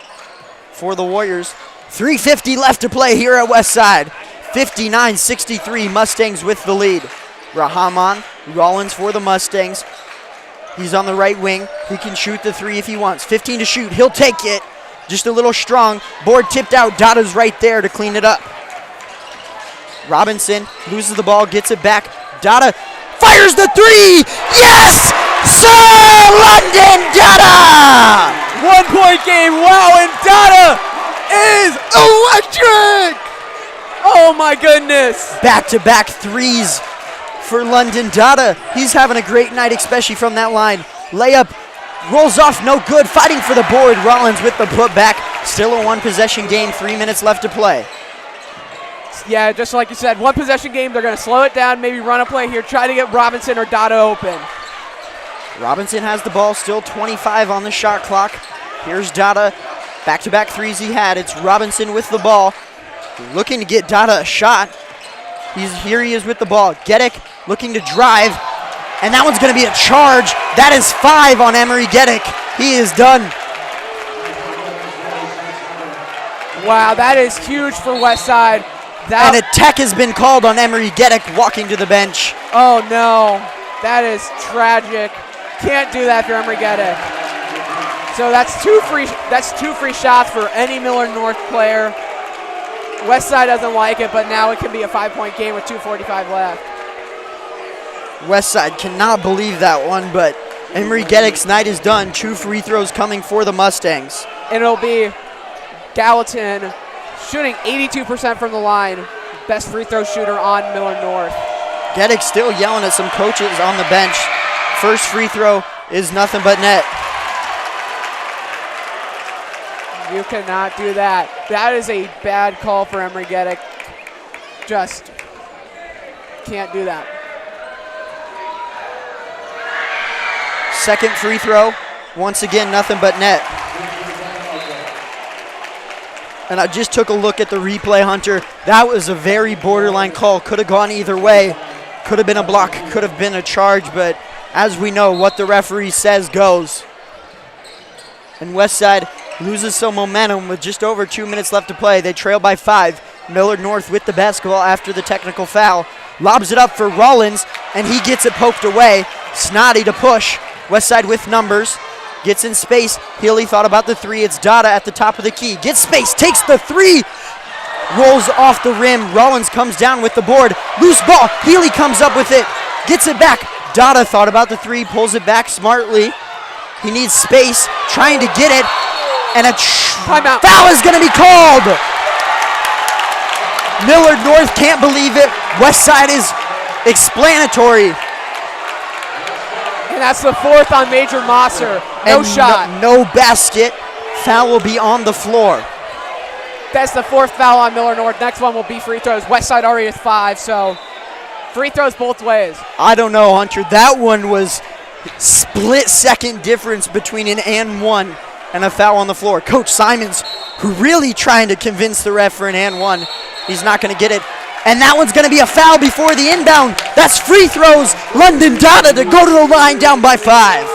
for the Warriors. 3:50 left to play here at Westside. 59-63, Mustangs with the lead. Rahman, Rollins for the Mustangs. He's on the right wing. He can shoot the 3 if he wants. 15 to shoot. He'll take it. Just a little strong. Board tipped out. Dada's right there to clean it up. Robinson loses the ball, gets it back. Dada fires the 3. Yes! Sir London Dada! 1-point game. Wow, and Dada is electric! Oh my goodness. Back-to-back 3s for London Dada. He's having a great night, especially from that line. Layup rolls off, no good. Fighting for the board. Rollins with the putback. Still a 1-possession game, 3 minutes left to play. Yeah, just like you said, 1-possession game. They're going to slow it down, maybe run a play here, try to get Robinson or Dada open. Robinson has the ball, still 25 on the shot clock. Here's Dada. Back-to-back 3s he had. It's Robinson with the ball. Looking to get Dada a shot. Here he is with the ball. Geddick looking to drive. And that one's going to be a charge. That is 5 on Emery Geddick. He is done. Wow, that is huge for Westside. And a tech has been called on Emery Geddick walking to the bench. Oh no, that is tragic. Can't do that for Emery Geddick. So that's two free shots for any Millard North player. Westside doesn't like it, but now it can be a 5-point game with 2:45 left. Westside cannot believe that one, but Emery Geddick's night is done. 2 free throws coming for the Mustangs. And it'll be Gallatin shooting 82% from the line. Best free throw shooter on Millard North. Geddick still yelling at some coaches on the bench. First free throw is nothing but net. You cannot do that. That is a bad call for Emery Geddick. Just Can't do that. Second free throw. Once again, nothing but net. And I just took a look at the replay, Hunter. That was a very borderline call. Could have gone either way. Could have been a block, could have been a charge, but as we know, what the referee says goes. And Westside loses some momentum with just over 2 minutes left to play. They trail by 5. Millard North with the basketball after the technical foul. Lobs it up for Rollins, and he gets it poked away. Snotty to push. Westside with numbers. Gets in space. Healy thought about the 3. It's Dada at the top of the key. Gets space, takes the 3. Rolls off the rim. Rollins comes down with the board. Loose ball. Healy comes up with it. Gets it back. Dada thought about the 3. Pulls it back smartly. He needs space. Trying to get it. And a Timeout. foul is going to be called. Millard North can't believe it. Westside is explanatory. And that's the 4th on Major Mosser. No And shot. No basket. Foul will be on the floor. That's the 4th foul on Millard North. Next one will be free throws. Westside already with 5, so free throws both ways. I don't know, Hunter. That one was split-second difference between an and 1 and a foul on the floor. Coach Simons, who really trying to convince the ref for an and 1. He's not going to get it. And that one's going to be a foul before the inbound. That's free throws. London Dada to go to the line down by 5.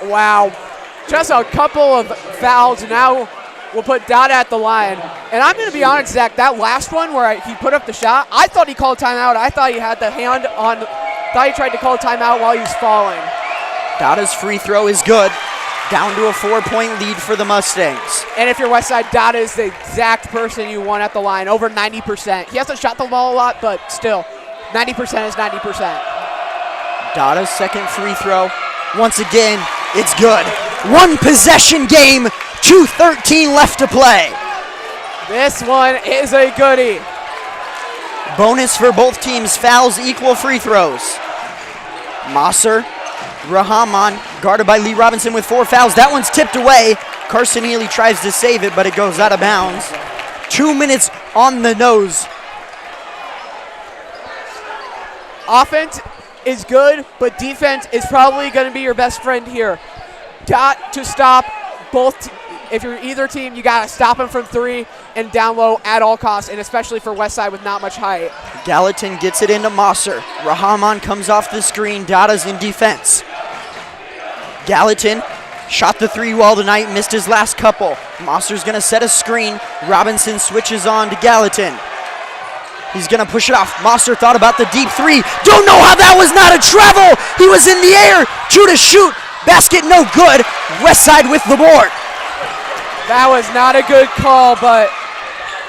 Wow. Just a couple of fouls. Now we'll put Dada at the line. And I'm going to be honest, Zach, that last one where he put up the shot, I thought he called timeout. I thought he had the hand on, thought he tried to call timeout while he was falling. Dada's free throw is good. Down to a 4-point lead for the Mustangs. And if you're Westside, Dada is the exact person you want at the line, over 90%. He hasn't shot the ball a lot, but still, 90% is 90%. Dada's second free throw. Once again, it's good. 1 possession game, 2:13 left to play. This one is a goodie. Bonus for both teams, fouls equal free throws. Mosser, Rahman, guarded by Lee Robinson with 4 fouls. That one's tipped away. Carson Healy tries to save it, but it goes out of bounds. 2 minutes on the nose. Offense is good, but defense is probably going to be your best friend here. Got to stop both. If you're either team, you got to stop them from 3 and down low at all costs, and especially for Westside with not much height. Gallatin gets it into Mosser. Rahman comes off the screen. Dada's in defense. Gallatin shot the 3 well tonight, missed his last couple. Mosser's going to set a screen. Robinson switches on to Gallatin. He's going to push it off. Mosser thought about the deep 3. Don't know how that was not a travel. He was in the air. Drew to shoot. Basket no good. Westside with the board. That was not a good call, but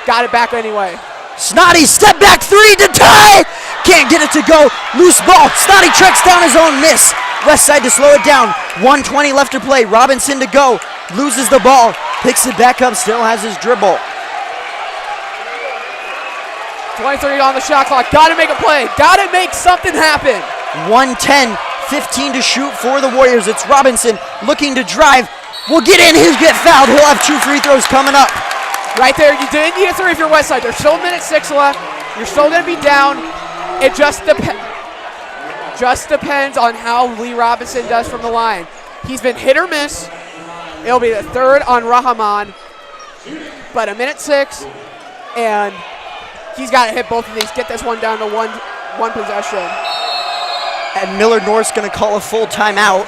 got it back anyway. Snotty, step back 3 to tie. Can't get it to go. Loose ball. Snotty tracks down his own miss. Westside to slow it down. 1:20 left to play. Robinson to go. Loses the ball. Picks it back up. Still has his dribble. 23 on the shot clock. Got to make a play. Got to make something happen. 1:10, 15 to shoot for the Warriors. It's Robinson looking to drive. Will get in. He'll get fouled. He'll have 2 free throws coming up. Right there. You didn't need a 3 if you're Westside. There's still 1:06 left. You're still going to be down. It just depends on how Lee Robinson does from the line. He's been hit or miss. It'll be the 3rd on Rahman. But 1:06, and he's got to hit both of these. Get this one down to one possession. And Millard North's going to call a full timeout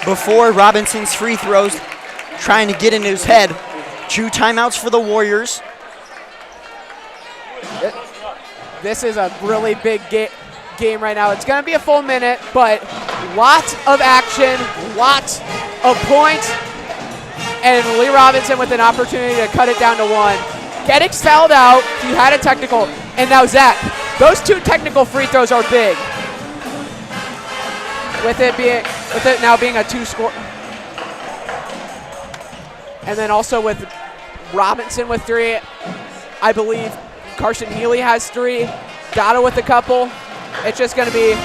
before Robinson's free throws, trying to get into his head. 2 timeouts for the Warriors. This is a really big game right now. It's going to be a full minute, but lots of action, lots of points, and Lee Robinson with an opportunity to cut it down to 1. Getting fouled out, he had a technical, and now Zach, those 2 technical free throws are big. With it now being a 2-score. And then also with Robinson with 3, I believe Carson Healy has 3, Dada with a couple. It's just going to be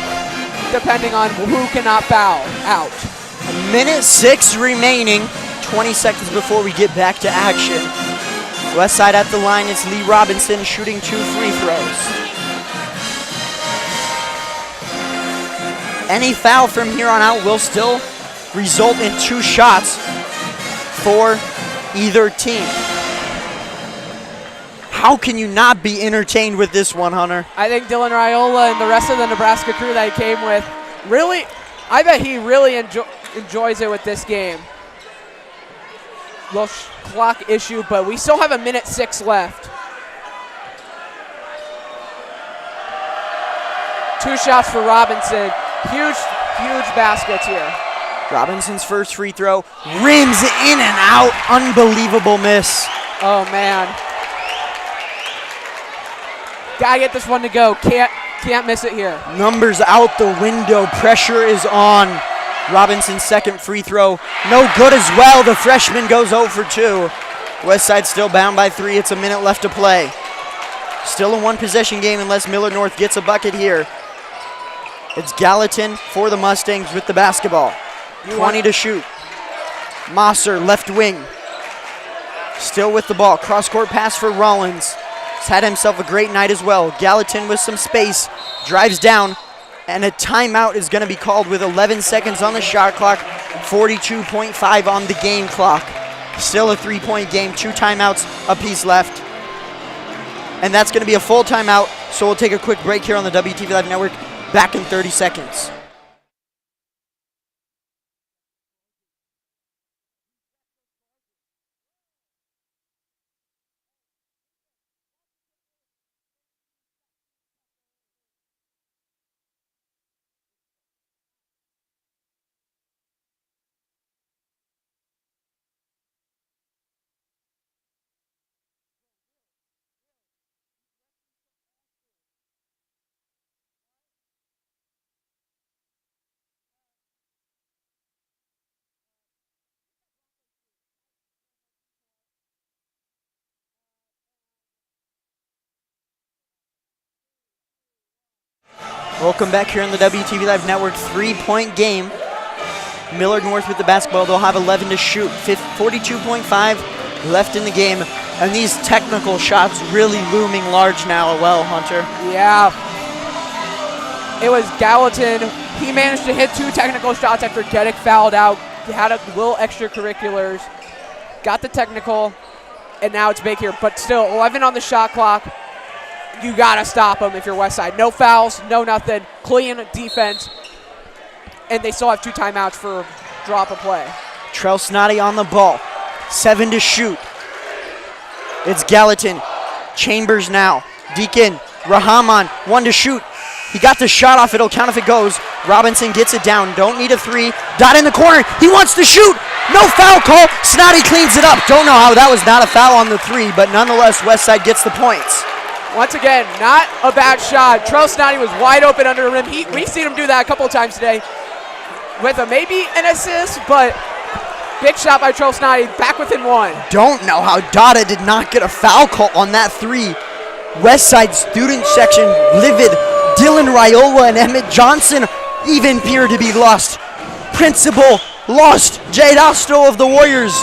depending on who cannot foul out. 1:06 remaining, 20 seconds before we get back to action. Westside at the line, it's Lee Robinson shooting 2 free throws. Any foul from here on out will still result in 2 shots for either team. How can you not be entertained with this one, Hunter? I think Dylan Raiola and the rest of the Nebraska crew that he came with, really, I bet he really enjoys it with this game. Little clock issue, but we still have 1:06 left. 2 shots for Robinson. Huge baskets here. Robinson's first free throw rims in and out. Unbelievable miss. Oh, man. Gotta get this one to go. Can't miss it here. Numbers out the window. Pressure is on. Robinson's second free throw, no good as well. The freshman goes 0 for 2. Westside still bound by 3. It's a minute left to play. Still a 1-possession game unless Millard North gets a bucket here. It's Gallatin for the Mustangs with the basketball. 20 to shoot. Mosser, left wing. Still with the ball. Cross-court pass for Rollins. He's had himself a great night as well. Gallatin with some space. Drives down. And a timeout is going to be called with 11 seconds on the shot clock. 42.5 on the game clock. Still a 3-point game. 2 timeouts apiece left. And that's going to be a full timeout. So we'll take a quick break here on the WTV Live Network. Back in 30 seconds. Welcome back here on the WTV Live Network. 3-point game. Millard North with the basketball. They'll have 11 to shoot. 42.5 left in the game. And these technical shots really looming large now. Well, Hunter. Yeah. It was Gallatin. He managed to hit 2 technical shots after Geddick fouled out. He had a little extracurriculars. Got the technical. And now it's big here. But still, 11 on the shot clock. You got to stop them if you're Westside. No fouls, no nothing. Clean defense. And they still have 2 timeouts for drop a play. Trell Snoddy on the ball. 7 to shoot. It's Gallatin. Chambers now. Deacon. Rahaman. 1 to shoot. He got the shot off. It'll count if it goes. Robinson gets it down. Don't need a 3. Dot in the corner. He wants to shoot. No foul call. Snoddy cleans it up. Don't know how that was not a foul on the 3, but nonetheless, Westside gets the points. Once again, not a bad shot. Trell Snoddy was wide open under the rim. We've seen him do that a couple of times today with maybe an assist, but big shot by Trell Snoddy, back within 1. Don't know how Dada did not get a foul call on that 3. Westside student section livid. Dylan Raiola and Emmett Johnson even appear to be lost. Principal lost. Jade Osto of the Warriors.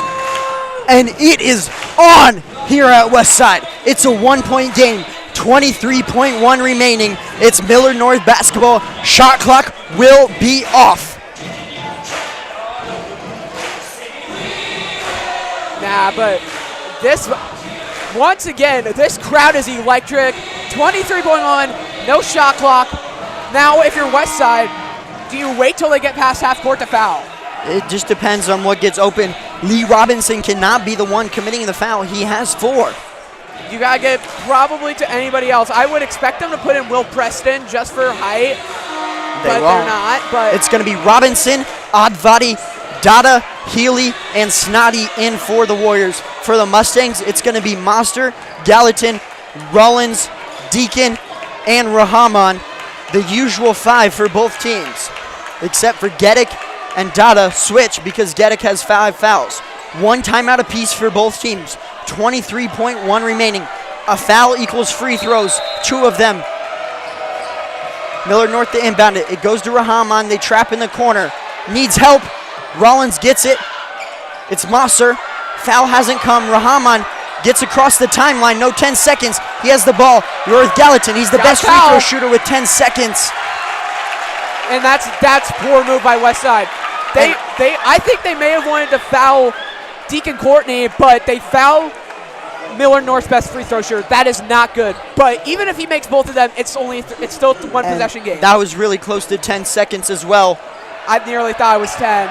And it is on here at Westside. It's a 1-point game. 23.1 remaining. It's Millard North basketball. Shot clock will be off. Nah, but this, once again, this crowd is electric. 23.1, no shot clock. Now, if you're Westside, do you wait till they get past half court to foul? It just depends on what gets open. Lee Robinson cannot be the one committing the foul. He has 4. You got to get probably to anybody else. I would expect them to put in Will Preston just for height, but they're not. But it's going to be Robinson, Advati, Dada, Healy, and Snoddy in for the Warriors. For the Mustangs, it's going to be Moster, Gallatin, Rollins, Deacon, and Rahaman. The usual 5 for both teams, except for Geddick and Dada switch because Geddick has 5 fouls. 1 timeout apiece for both teams. 23.1 remaining. A foul equals free throws, 2 of them. Millard North to inbound it. It goes to Rahaman. They trap in the corner. Needs help. Rollins gets it. It's Mosser. Foul hasn't come. Rahaman gets across the timeline. No 10 seconds. He has the ball. You're with Gallatin. He's the best free throw shooter with 10 seconds. And that's poor move by Westside. I think they may have wanted to foul Deacon Courtney, but they foul Millard North's best free throw shooter. That is not good. But even if he makes both of them, it's still one possession game. That was really close to 10 seconds as well. I nearly thought it was 10.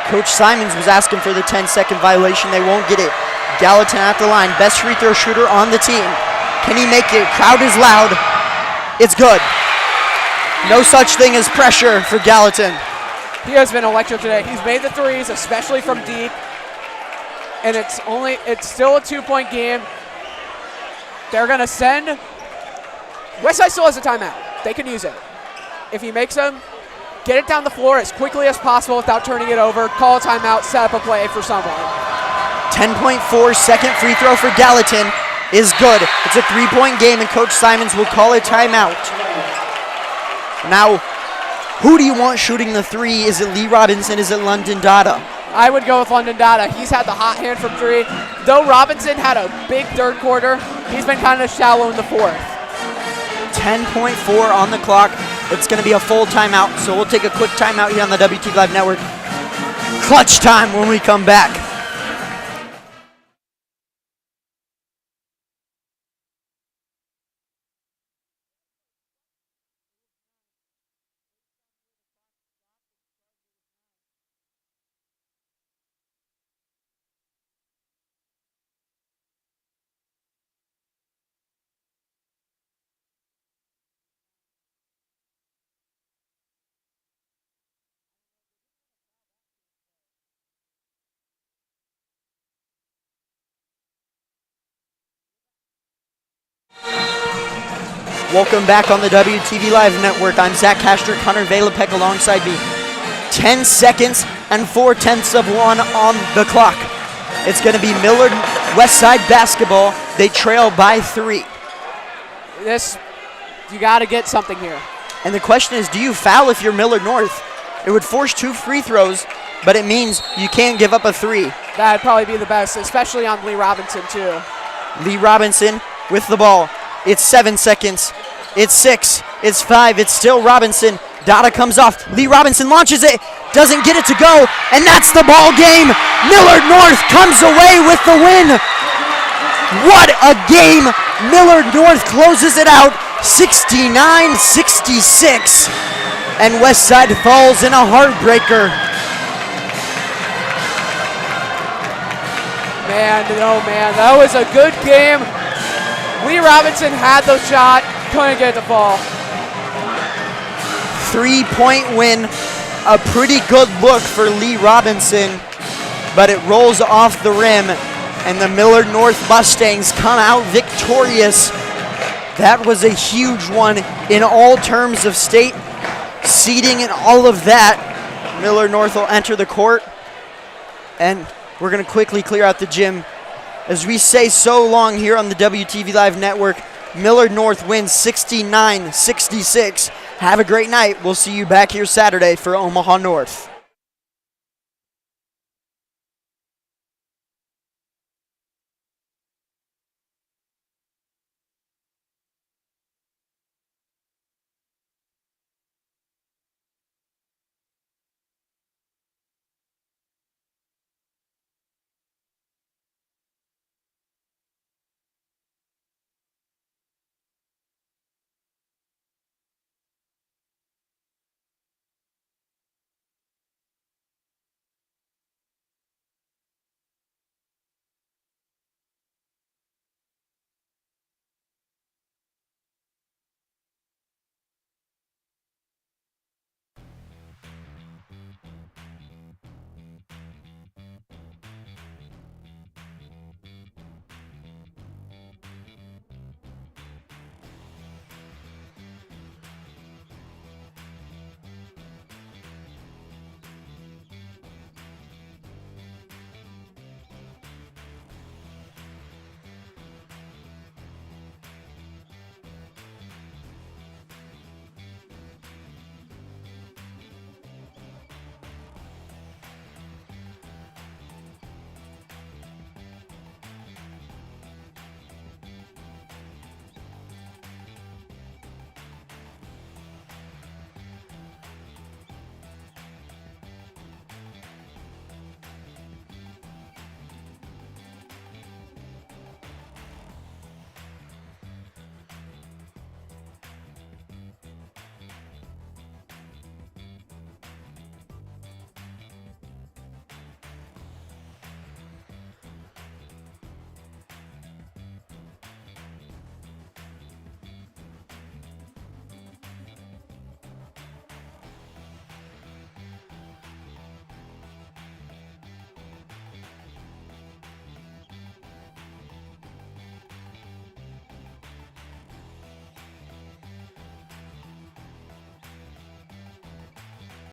Coach Simons was asking for the 10-second violation. They won't get it. Gallatin at the line. Best free throw shooter on the team. Can he make it? Crowd is loud. It's good. No such thing as pressure for Gallatin. He has been electric today. He's made the threes, especially from deep. And it's still a 2-point game. They're going to send. Westside still has a timeout. They can use it. If he makes them, get it down the floor as quickly as possible without turning it over. Call a timeout, set up a play for someone. 10.4 second free throw for Gallatin is good. It's a 3-point game, and Coach Simons will call a timeout. Now, who do you want shooting the three? Is it Lee Robinson? Is it London Dada? I would go with London Dada. He's had the hot hand from three. Though Robinson had a big third quarter, he's been kind of shallow in the fourth. 10.4 on the clock. It's going to be a full timeout, so we'll take a quick timeout here on the WTV Live Network. Clutch time when we come back. Welcome back on the WTV Live Network. I'm Zach Castro, Connor Valapek alongside me. 10 seconds and 0.4 on the clock. It's going to be Millard Westside basketball. They trail by 3. You got to get something here. And the question is, do you foul if you're Millard North? It would force 2 free throws, but it means you can't give up a 3. That'd probably be the best, especially on Lee Robinson too. Lee Robinson with the ball. It's 7 seconds. It's 6. It's 5. It's still Robinson. Dada comes off. Lee Robinson launches it. Doesn't get it to go. And that's the ball game. Millard North comes away with the win. What a game. Millard North closes it out 69-66. And Westside falls in a heartbreaker. Man, that was a good game. Lee Robinson had the shot, couldn't get the ball. 3-point win, a pretty good look for Lee Robinson, but it rolls off the rim, and the Millard North Mustangs come out victorious. That was a huge one in all terms of state seeding and all of that. Millard North will enter the court, and we're going to quickly clear out the gym. As we say so long here on the WTV Live Network, Millard North wins 69-66. Have a great night. We'll see you back here Saturday for Omaha North.